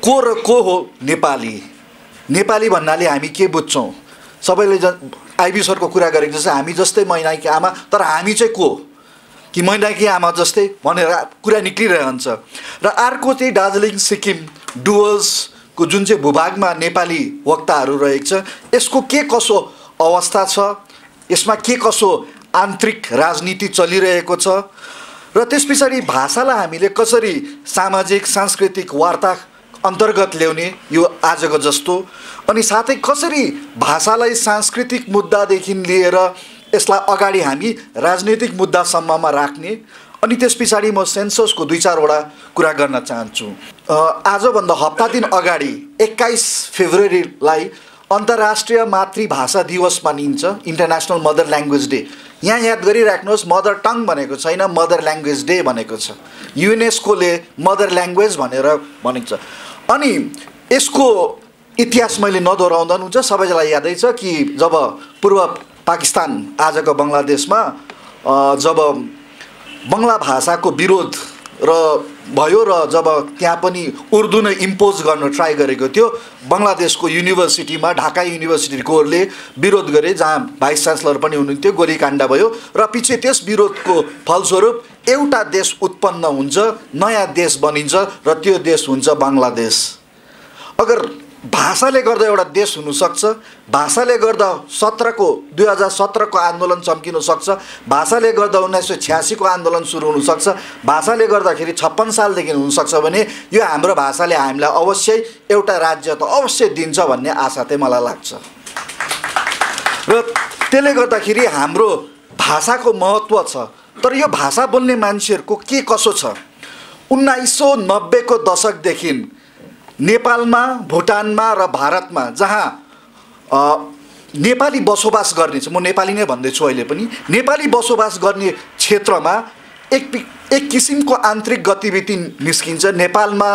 को र को हो नेपाली? नेपाली भन्नाले हामी के बुझ्छौँ? सबैले आइबी सरको कुरा गरेको जस्तै हामी जस्तै मैनाकी आमा, तर हामी चाहिँ को? कि मैनाकी आमा जस्तै भनेर कुरा निक्लिरहन्छ। र अर्को चाहिँ दार्जिलिङ सिक्किम डुवर्सको जुन चाहिँ भूभागमा नेपाली वक्ताहरू रहेको छ, यसको के कसो अवस्था छ, यसमा के कसो आन्तरिक राजनीति चलिरहेको छ, र त्यस पछाडि भाषालाई हामीले कसरी सामाजिक सांस्कृतिक वार्ता अन्तर्गत ल्याउने यो आजको जस्तो, अनि साथै कसरी भाषालाई सांस्कृतिक मुद्दादेखि लिएर यसलाई अगाडि हामी राजनीतिक मुद्दासम्ममा राख्ने, अनि त्यस पछाडि म सेन्ससको 2-4वटा कुरा गर्न चाहन्छु। आजभन्दा हप्ता दिन अगाडि 21 फेब्रुअरीलाई अन्तर्राष्ट्रिय मातृभाषा दिवस मानिन्छ, इन्टरनेसनल मदर ल्याङ्ग्वेज डे। यहाँ याद गरिराख्नुहोस्, मदर टङ भनेको छैन, मदर ल्याङ्ग्वेज डे भनेको छ। युनेस्कोले मदर ल्याङ्ग्वेज भनेर भनेको छ। अनि यसको इतिहास मैले नदोहोऱ्याउँदा हुन्छ, सबैलाई यादै छ कि जब पूर्व पाकिस्तान आजको बङ्गलादेशमा जब बङ्गला भाषाको विरोध भयो र जब त्यहाँ पनि उर्दू नै इम्पोज गर्न ट्राई गरेको थियो, बङ्गलादेशको युनिभर्सिटीमा ढाका युनिभर्सिटीकोले विरोध गरे, जहाँ भाइस च्यान्सलर पनि हुनुहुन्थ्यो, गोलीकाण्ड भयो र पछि त्यस विरोधको फलस्वरूप एउटा देश उत्पन्न हुन्छ, नयाँ देश बनिन्छ र त्यो देश हुन्छ बङ्गलादेश। अगर भाषाले गर्दा एउटा देश हुनसक्छ, भाषाले गर्दा 2017को आन्दोलन चम्किन सक्छ, भाषाले गर्दा 1986को आन्दोलन सुरु हुनसक्छ, भाषाले गर्दाखेरि 56 सालदेखि हुनसक्छ भने यो हाम्रो भाषाले हामीलाई अवश्य एउटा राज्य त अवश्य दिन्छ भन्ने आशा चाहिँ मलाई लाग्छ। र त्यसले गर्दाखेरि हाम्रो भाषाको महत्त्व छ। तर यो भाषा बोल्ने मान्छेहरूको के कसो छ? 1990को दशकदेखि नेपालमा, भुटानमा र भारतमा जहाँ नेपाली बसोबास गर्ने छ, म नेपाली नै भन्दैछु अहिले पनि, नेपाली बसोबास गर्ने क्षेत्रमा एक किसिमको आन्तरिक गतिविधि निस्किन्छ। नेपालमा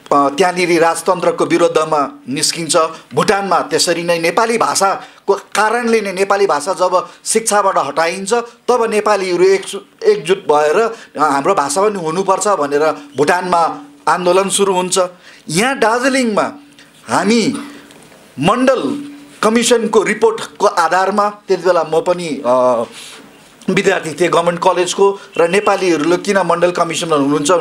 त्यहाँनिर राजतन्त्रको विरुद्धमा निस्किन्छ, भुटानमा त्यसरी नै नेपाली भाषाको कारणले नै नेपाली भाषा जब शिक्षाबाट हटाइन्छ तब नेपालीहरू एकजुट भएर हाम्रो भाषा पनि हुनुपर्छ भनेर भुटानमा आन्दोलन सुरु हुन्छ। यहाँ दार्जिलिङमा हामी मण्डल कमिसनको रिपोर्टको आधारमा, त्यति बेला म पनि विद्यार्थी थिएँ गभर्मेन्ट कलेजको, र नेपालीहरूले किन मण्डल कमिसनर हुनुहुन्छ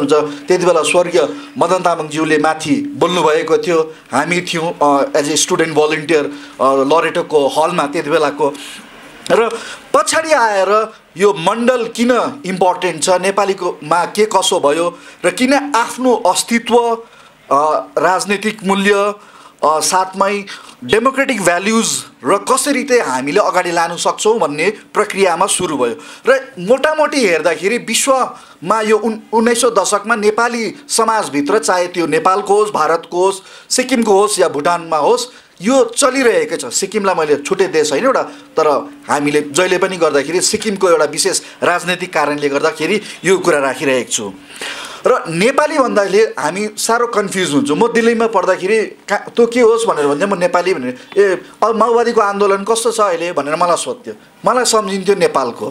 त्यति बेला स्वर्गीय मदन तामाङज्यूले माथि बोल्नुभएको थियो। हामी थियौँ एज ए स्टुडेन्ट भलिन्टियर लरेटोको हलमा त्यति बेलाको। र पछाडि आएर यो मण्डल किन इम्पोर्टेन्ट छ, नेपालीकोमा के कसो भयो, र किन आफ्नो अस्तित्व, राजनीतिक मूल्य, साथमै डेमोक्रेटिक भ्याल्युज र कसरी चाहिँ हामीले अगाडि लानु सक्छौँ भन्ने प्रक्रियामा सुरु भयो। र मोटामोटी हेर्दाखेरि विश्वमा यो 1900 दशकमा नेपाली समाजभित्र, चाहे त्यो नेपालको होस्, भारतको होस्, सिक्किमको होस् या भुटानमा होस्, यो चलिरहेको छ। सिक्किमलाई मैले छुट्टै देश होइन एउटा, तर हामीले जहिले पनि गर्दाखेरि सिक्किमको एउटा विशेष राजनैतिक कारणले गर्दाखेरि यो कुरा राखिरहेको छु। र नेपाली भन्दाखेरि हामी साह्रो कन्फ्युज हुन्छौँ। म दिल्लीमा पढ्दाखेरि तँ के होस् भनेर भन्थ्यो, म नेपाली भनेर, अब माओवादीको आन्दोलन कस्तो छ अहिले भनेर मलाई सोध्थ्यो, मलाई सम्झिन्थ्यो नेपालको,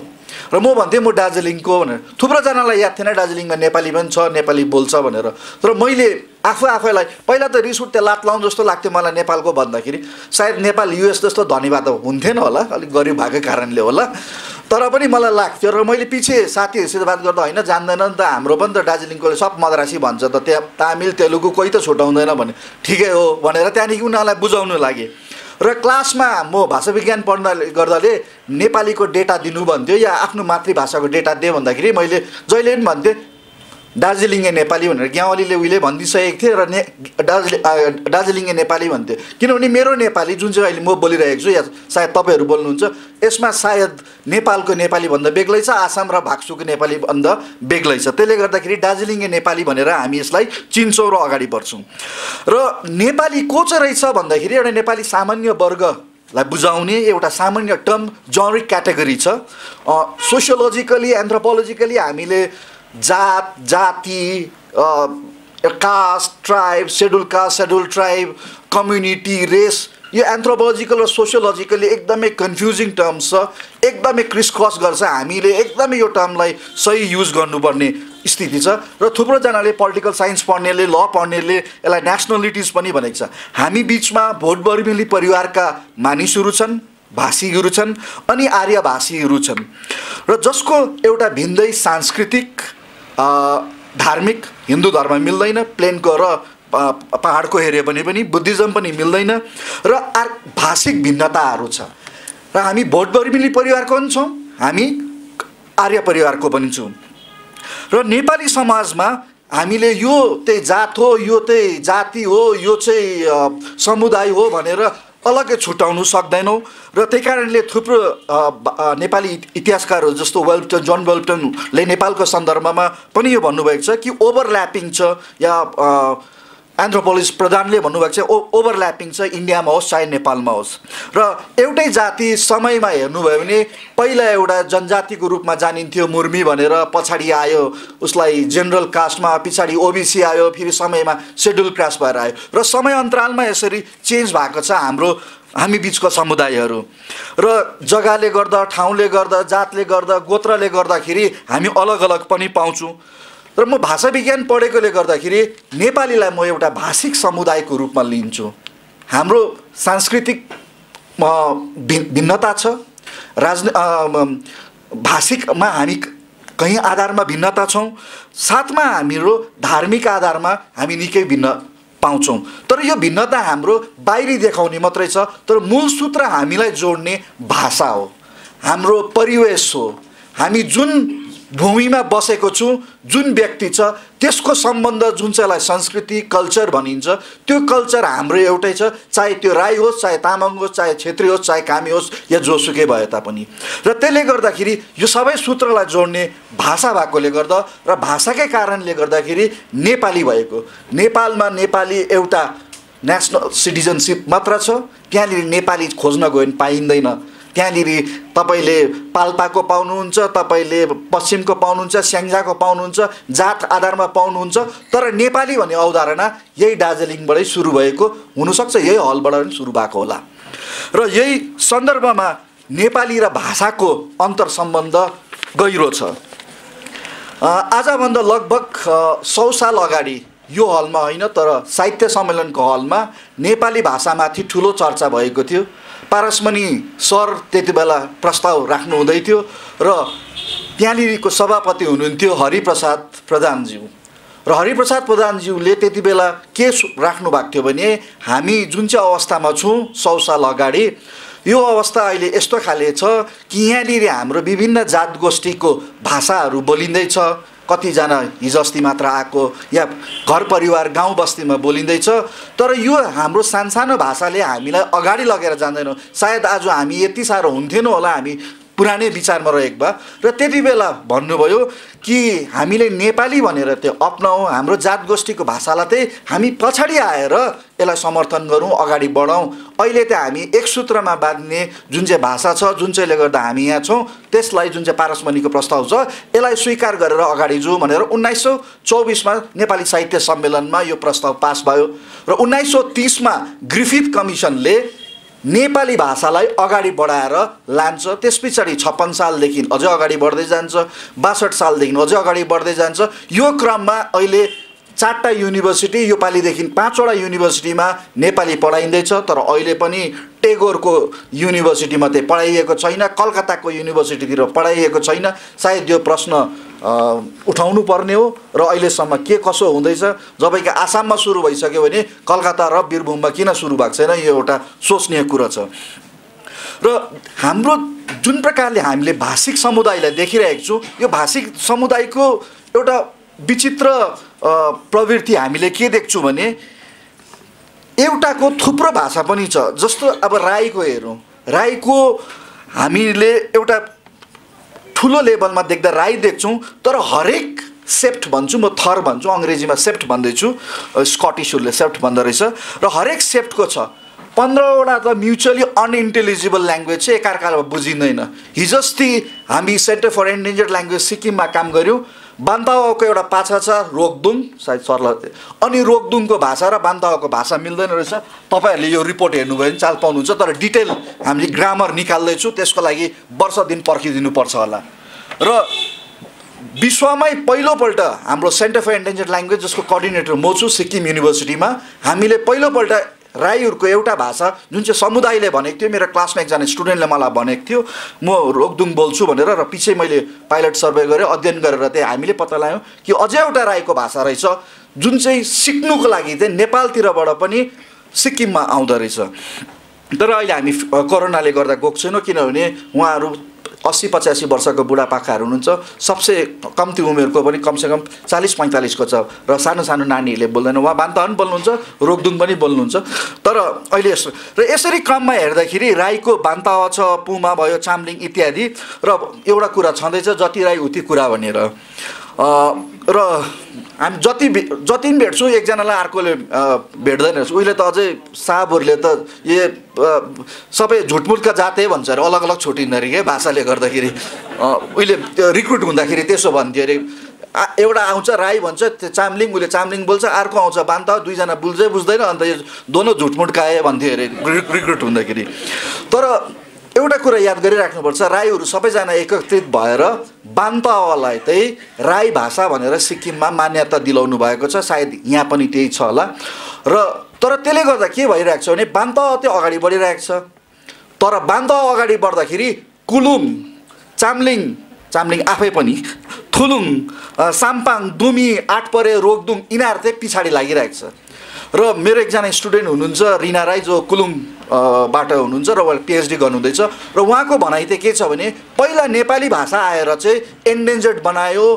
र म भन्थेँ म दार्जिलिङको भनेर। थुप्रोजनालाई याद थिएन दार्जिलिङमा नेपाली पनि छ, नेपाली बोल्छ भनेर। तर मैले आफैलाई पहिला त रिस उठ्थ्यो, लात लाउँ जस्तो लाग्थ्यो मलाई नेपालको भन्दाखेरि। सायद नेपाल युएस जस्तो धनीवाद हुन्थेन होला, अलिक गरिब भएको कारणले होला, तर पनि मलाई लाग्थ्यो। र मैले पछि साथीहरूसित बात गर्दा होइन जान्दैन नि त, हाम्रो पनि त दार्जिलिङकोले सब मद्रासी भन्छ त, त्यहाँ तामिल तेलुगु कोही त छुटाउँदैन भने ठिकै हो भनेर त्यहाँदेखि उनीहरूलाई बुझाउनु लागे। र क्लासमा म भाषा विज्ञान पढ्न गर्दाले नेपालीको डेटा दिनु भन्थ्यो या आफ्नो मातृभाषाको डेटा दे भन्दाखेरि मैले जहिले पनि भन्थेँ दार्जिलिङे नेपाली भनेर। ग्यावालीले उहिले भनिदिइसकेको थिएँ र दार्जिलिङे नेपाली भन्थ्यो, किनभने मेरो नेपाली जुन चाहिँ अहिले म बोलिरहेको छु या सायद तपाईँहरू बोल्नुहुन्छ, यसमा सायद नेपालको नेपालीभन्दा बेग्लै छ, आसाम र भाग्सुको नेपालीभन्दा बेग्लै छ। त्यसले गर्दाखेरि दार्जिलिङे नेपाली भनेर हामी यसलाई चिन्छौँ र अगाडि बढ्छौँ। र नेपाली को चाहिँ रहेछ भन्दाखेरि एउटा नेपाली सामान्य वर्गलाई बुझाउने एउटा सामान्य टर्म, जनरिक क्याटेगोरी छ। सोसियोलोजिकली, एन्थ्रोपोलोजिकली हामीले जात, जाति, caste, tribe, scheduled tribe, community, race, यो एन्थ्रोपोलोजिकल र सोसियोलोजिकली एकदमै कन्फ्युजिङ टर्म्स छ, एकदमै क्रिसक्रस गर्छ। हामीले एकदमै यो टर्मलाई सही युज गर्नुपर्ने स्थिति छ र थुप्रोजनाले पोलिटिकल साइन्स पढ्नेले ल पढ्नेले यसलाई नेसनलिटिज पनि भनेको छ। हामी बिचमा भोट बर्मेली परिवारका मानिसहरू छन्, भाषीहरू छन् अनि आर्य भाषीहरू छन् र जसको एउटा भिन्दै सांस्कृतिक धार्मिक हिन्दू धर्म मिल्दैन, प्लेनको र पहाडको हेऱ्यो भने पनि बुद्धिज्म पनि मिल्दैन र भाषिक भिन्नताहरू छ र हामी भोट बर्मेली परिवारको पनि छौँ, हामी आर्य परिवारको पनि छौँ र नेपाली समाजमा हामीले यो चाहिँ जात हो, यो चाहिँ जाति हो, यो चाहिँ समुदाय हो भनेर अलग्गै छुटाउनु सक्दैनौँ र त्यही कारणले थुप्रो नेपाली इतिहासकारहरू जस्तो वेल्टन, जन वेल्टनले नेपालको सन्दर्भमा पनि यो भन्नुभएको छ कि ओभरल्यापिङ छ, या एन्थ्रोपोलोजिस्ट प्रधानले भन्नुभएको छ ओभरल्यापिङ छ, इन्डियामा होस् चाहे नेपालमा होस्। र एउटै जाति समयमा हेर्नुभयो भने पहिला एउटा जनजातिको रूपमा जानिन्थ्यो मुर्मी भनेर, पछाडि आयो उसलाई जेनरल कास्टमा, पछाडि ओबिसी आयो, फेरि समयमा सेड्युल कास्ट भएर आयो र समय अन्तरालमा यसरी चेन्ज भएको छ हामी बिचको समुदायहरू र जग्गाले गर्दा, ठाउँले गर्दा, जातले गर्दा, गोत्रले गर्दाखेरि हामी अलग अलग पनि पाउँछौँ र म भाषा विज्ञान पढेकोले गर्दाखेरि नेपालीलाई म एउटा भाषिक समुदायको रूपमा लिन्छु। हाम्रो सांस्कृतिक भिन्नता छ, भाषिकमा हामी कहीँ आधारमा भिन्नता छौँ, साथमा हाम्रो धार्मिक आधारमा हामी निकै भिन्न पाउँछौँ। तर यो भिन्नता हाम्रो बाहिरी देखाउने मात्रै छ, तर मूल सूत्र हामीलाई जोड्ने भाषा हो, हाम्रो परिवेश हो, हामी जुन भूमिमा बसेको छु, जुन व्यक्ति छ त्यसको सम्बन्ध जुन चाहिँलाई संस्कृति कल्चर भनिन्छ, त्यो कल्चर हाम्रो एउटै छ, चाहे त्यो राई होस्, चाहे तामाङ होस्, चाहे छेत्री होस्, चाहे कामी होस् या जोसुकै भए तापनि। र त्यसले गर्दाखेरि यो सबै सूत्रलाई जोड्ने भाषा भएकोले गर्दा र भाषाकै कारणले गर्दाखेरि नेपाली भएको, नेपालमा नेपाली एउटा नेसनल सिटिजनसिप मात्र छ, त्यहाँनिर नेपाली खोज्न गयो भने पाइँदैन। त्यहाँनिर तपाईँले पाल्पाको पाउनुहुन्छ, तपाईँले पश्चिमको पाउनुहुन्छ, स्याङ्जाको पाउनुहुन्छ, जात आधारमा पाउनुहुन्छ, तर नेपाली भन्ने अवधारणा यही दार्जिलिङबाटै सुरु भएको हुनसक्छ, यही हलबाट पनि सुरु भएको होला र यही सन्दर्भमा नेपाली र भाषाको अन्तर सम्बन्ध गहिरो छ। आजभन्दा लगभग 100 साल अगाडि यो हलमा होइन तर साहित्य सम्मेलनको हलमा नेपाली भाषामाथि ठुलो चर्चा भएको थियो। पारसमणि सर त्यति बेला प्रस्ताव राख्नु हुँदै थियो र त्यहाँनिरको सभापति हुनुहुन्थ्यो हरिप्रसाद प्रधानज्यू र हरिप्रसाद प्रधानज्यूले त्यति बेला के राख्नु भएको थियो भने हामी जुन चाहिँ अवस्थामा छौँ 100 साल अगाडि, यो अवस्था अहिले यस्तो खाले छ कि यहाँनिर हाम्रो विभिन्न जात गोष्ठीको भाषाहरू बोलिँदैछ, कतिजना हिजो अस्ति मात्र आएको या घर परिवार गाउँ बस्तीमा बोलिँदैछ, तर यो हाम्रो सानसानो भाषाले हामीलाई अगाडि लगेर जाँदैन। सायद आज हामी यति साह्रो हुन्थेन होला हामी पुरानै विचारमा रहेको भए, र त्यति बेला भन्नुभयो कि हामीले नेपाली भनेर त्यो अपनाउँ, हाम्रो जात गोष्ठीको भाषालाई चाहिँ हामी पछाडि आएर यसलाई समर्थन गरौँ, अगाडि बढाउँ। अहिले त हामी एक सूत्रमा बाँध्ने जुन चाहिँ भाषा छ, जुन चाहिँले गर्दा हामी यहाँ छौँ, त्यसलाई जुन चाहिँ पारसमणिको प्रस्ताव छ यसलाई स्वीकार गरेर अगाडि जाउँ भनेर 1924मा नेपाली साहित्य सम्मेलनमा यो प्रस्ताव पास भयो र 1930मा ग्रिफिथ कमिसनले नेपाली भाषालाई अगाडि बढाएर लान्छ। त्यस पछाडि 56 सालदेखि अझै अगाडि बढ्दै जान्छ, 62 सालदेखि अझै अगाडि बढ्दै जान्छ। यो क्रममा अहिले 4टा युनिभर्सिटी, यो पालिदेखि 5वटा युनिभर्सिटीमा नेपाली पढाइँदैछ, तर अहिले पनि टेगोरको युनिभर्सिटीमा चाहिँ पढाइएको छैन, कलकत्ताको युनिभर्सिटीतिर पढाइएको छैन। सायद यो प्रश्न उठाउनु पर्ने हो र अहिलेसम्म के कसो हुँदैछ, जबकि आसाममा सुरु भइसक्यो भने कलकत्ता र वीरभूममा किन सुरु भएको छैन, यो एउटा सोच्ने कुरा छ। र हाम्रो जुन प्रकारले हामीले भाषिक समुदायलाई देखिरहेको छौँ, यो भाषिक समुदायको एउटा विचित्र प्रवृत्ति हामीले के देख्छौँ भने एउटाको थुप्रो भाषा पनि छ। जस्तो अब राईको हेरौँ, राईको हामीले एउटा ठुलो लेभलमा देख्दा राई देख्छौँ, तर हरेक सेप्ट भन्छु, म थर भन्छु, अङ्ग्रेजीमा सेप्ट भन्दैछु, स्कटिसहरूले सेप्ट भन्दो रहेछ, र हरेक सेप्टको छ 15वटा त म्युचुअली अनइन्टेलिजिबल ल्याङ्ग्वेज चाहिँ एकअर्कामा बुझिँदैन। हिजो अस्ति हामी सेन्टर फर एन्डेन्जर्ड ल्याङ्ग्वेज सिक्किममा काम गऱ्यौँ। बान्तावाको एउटा पाछा छ रोकदुङ, सायद सरलाई, अनि रोकदुङको भाषा र बान्तावाको भाषा मिल्दैन रहेछ। तपाईँहरूले यो रिपोर्ट हेर्नुभयो भने चाल पाउनुहुन्छ, तर डिटेल हामीले ग्रामर निकाल्दैछु, त्यसको लागि वर्ष दिन पर्खिदिनु पर्छ होला। र विश्वमै पहिलोपल्ट हाम्रो सेन्टर फर एन्डेन्जर्ड ल्याङ्ग्वेज जसको कोअर्डिनेटर म छु सिक्किम युनिभर्सिटीमा हामीले पहिलोपल्ट राईहरूको एउटा भाषा जुन चाहिँ समुदायले भनेको थियो, मेरो क्लासमा एकजना स्टुडेन्टले मलाई भनेको थियो म रोकदुङ बोल्छु भनेर, र पछि मैले पाइलट सर्वे गरेँ, अध्ययन गरेर चाहिँ हामीले पत्ता लगायौँ कि अझै एउटा राईको भाषा रहेछ जुन चाहिँ सिक्नुको लागि चाहिँ नेपालतिरबाट पनि सिक्किममा आउँदो रहेछ। तर अहिले हामी कोरोनाले गर्दा गएको छैनौँ, किनभने उहाँहरू 80-85 वर्षको बुढापाकाहरू हुनुहुन्छ, सबसे कम्ती उमेरको पनि कमसेकम 40-45 को छ, र सानो सानो नानीहरूले बोल्दैन। उहाँ बान्ता पनि बोल्नुहुन्छ, रोकदुङ पनि बोल्नुहुन्छ। तर अहिले र यसरी क्रममा हेर्दाखेरि राईको बान्ता छ, पुमा भयो, चाम्लिङ इत्यादि, र एउटा कुरा छँदैछ जति राई उति कुरा भनेर। र हामी जति पनि भेट्छौँ एकजनालाई अर्कोले भेट्दैन रहेछ। उहिले त अझै साहबहरूले त सबै झुटमुटका जाते भन्छ अरे, अलग अलग छुटिँदो अरे क्या भाषाले गर्दाखेरि। उहिले रिक्रुट हुँदाखेरि त्यसो भन्थ्यो अरे, एउटा आउँछ राई भन्छ त्यो चाम्लिङ, उसले चाम्लिङ बोल्छ, अर्को आउँछ बान्ता, दुईजना बुझ्दैन, अन्त यो दोनो झुटमुट खाए भन्थ्यो अरे रिक्रुट हुँदाखेरि। तर एउटा कुरा याद गरिराख्नुपर्छ, राईहरू सबैजना एकत्रित भएर बान्तावालाई चाहिँ राई भाषा भनेर सिक्किममा मान्यता दिलाउनु भएको छ। सायद यहाँ पनि त्यही छ होला। र तर त्यसले गर्दा के भइरहेको छ भने बान्ता त्यो अगाडि बढिरहेको छ। तर बान्ता अगाडि बढ्दाखेरि कुलुङ, चाम्लिङ आफै पनि, थुलुङ, साम्पाङ, दुमी, आठपरे, रोकदुङ यिनीहरू चाहिँ पछाडि लागिरहेको छ। र मेरो एकजना स्टुडेन्ट हुनुहुन्छ रिना राई, जो कुलुङबाट हुनुहुन्छ र उहाँले पिएचडी गर्नुहुँदैछ, र उहाँको भनाइ चाहिँ के छ भने पहिला नेपाली भाषा आएर चाहिँ एन्डेन्जर्ड बनायो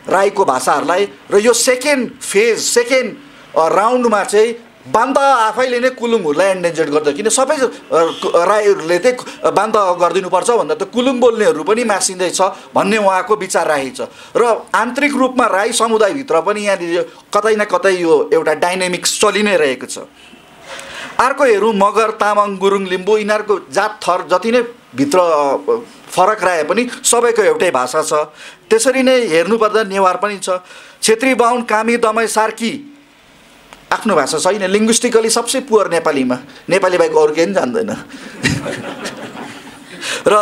राईको भाषाहरूलाई, र यो सेकेन्ड राउन्डमा चाहिँ बान्ता आफैले नै कुलुङहरूलाई एन्डेन्जर्ड गर्दा, किन सबै राईहरूले चाहिँ बान्ता गरिदिनुपर्छ भन्दा त कुलुङ बोल्नेहरू पनि मासिँदैछ भन्ने उहाँको विचार राखेको छ। र आन्तरिक रूपमा राई समुदायभित्र पनि यहाँनिर कतै न कतै यो एउटा डाइनामिक्स चलि नै रहेको छ। अर्को हेरौँ मगर, तामाङ, गुरुङ, लिम्बू, यिनीहरूको जात थर जति नै भित्र फरक रहे पनि सबैको एउटै भाषा छ। त्यसरी नै हेर्नुपर्दा नेवार पनि छ, छेत्री, बाहुन, कामी, दमाई, सार्की आफ्नो भाषा छैन। लिङ्ग्विस्टिकली सबसे पुवर नेपाली बाहेक अरू केही पनि जान्दैन। र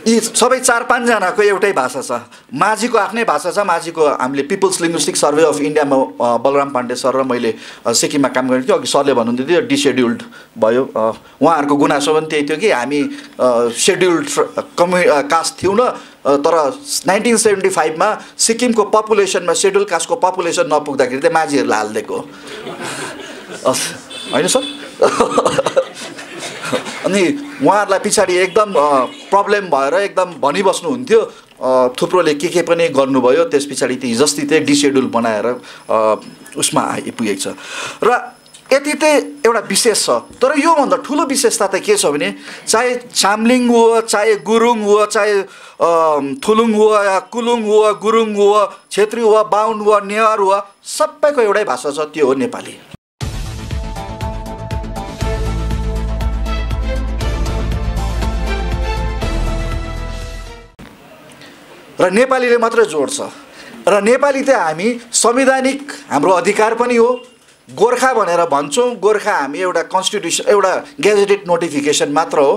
यी सबै 4-5 जनाको एउटै भाषा छ। माझीको आफ्नै भाषा छ। माझीको हामीले पिपल्स लिङ्ग्विस्टिक सर्वे अफ इन्डियामा बलराम पाण्डे सर र मैले सिक्किममा काम गरेको थियो। अघि सरले भन्नुहुँदै थियो डिसेड्युल्ड भयो, उहाँहरूको गुनासो पनि त्यही थियो कि हामी सेड्युल्ड कास्ट थियौँ न, तर 1975मा सिक्किमको पपुलेसनमा सेड्युल कास्टको पपुलेसन नपुग्दाखेरि चाहिँ माझीहरूलाई हालिदिएको होइन सर। अनि उहाँहरूलाई पछाडि एकदम प्रब्लम भएर एकदम भनिबस्नुहुन्थ्यो, थुप्रोले के पनि गर्नुभयो, त्यस पछाडि त्यो हिजस्ती चाहिँ डिसेड्युल बनाएर उसमा आइपुगेको छ। र यति चाहिँ एउटा विशेष छ। तर योभन्दा ठुलो विशेषता चाहिँ के छ भने चाहे चाम्लिङ हो, चाहे गुरुङ हो, चाहे थुलुङ हो, या कुलुङ हो, गुरुङ हो, छेत्री हो, बाहुन हो, नेवार हो, सबैको एउटै भाषा छ, त्यो हो नेपाली। र नेपालीले मात्रै जोड्छ। र नेपाली चाहिँ हामी संवैधानिक हाम्रो अधिकार पनि हो। गोर्खा भनेर भन्छौँ, गोर्खा हामी एउटा कन्स्टिट्युसन, एउटा गेजेटेड नोटिफिकेसन मात्र हो।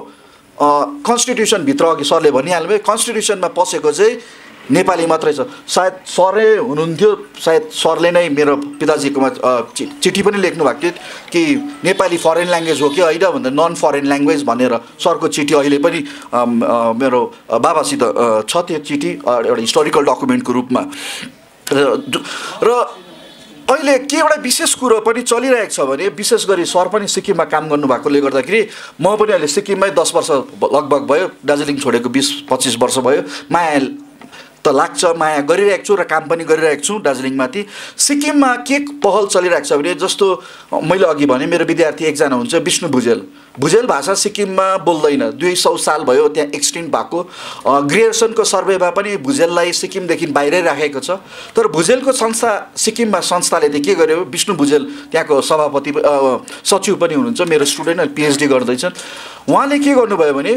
कन्स्टिट्युसनभित्र अघि सरले भनिहाल्नुभयो, कन्स्टिट्युसनमा पसेको चाहिँ नेपाली मात्रै छ। सायद सरै हुनुहुन्थ्यो, सायद सरले नै मेरो पिताजीकोमा चिठी पनि लेख्नु भएको थियो कि नेपाली फरेन ल्याङ्ग्वेज हो कि होइन भन्दा नन फरेन ल्याङ्ग्वेज भनेर सरको चिठी अहिले पनि मेरो बाबासित छ। त्यो चिठी एउटा हिस्टोरिकल डकुमेन्टको रूपमा। र अहिले के एउटा विशेष कुरो पनि चलिरहेको छ भने विशेष गरी सर पनि सिक्किममा काम गर्नुभएकोले गर्दाखेरि म पनि अहिले सिक्किममै 10 वर्ष लगभग भयो, दार्जिलिङ छोडेको 20-25 वर्ष भयो। माया त लाग्छ, माया गरिरहेको छु र काम पनि गरिरहेको छु दार्जिलिङमाथि। सिक्किममा के पहल चलिरहेको छ भने जस्तो मैले अघि भने मेरो विद्यार्थी एकजना हुन्छ विष्णु भुजेल भाषा सिक्किममा बोल्दैन, 200 साल भयो त्यहाँ एक्सटिन्ट भएको। ग्रेजुएसनको सर्वेमा पनि भुजेललाई सिक्किमदेखि बाहिरै राखेको छ। तर भुजेलको संस्था सिक्किममा संस्थाले चाहिँ के गर्यो, विष्णु भुजेल त्यहाँको सभापति सचिव पनि हुनुहुन्छ, मेरो स्टुडेन्ट पिएचडी गर्दैछन्। उहाँले के गर्नुभयो भने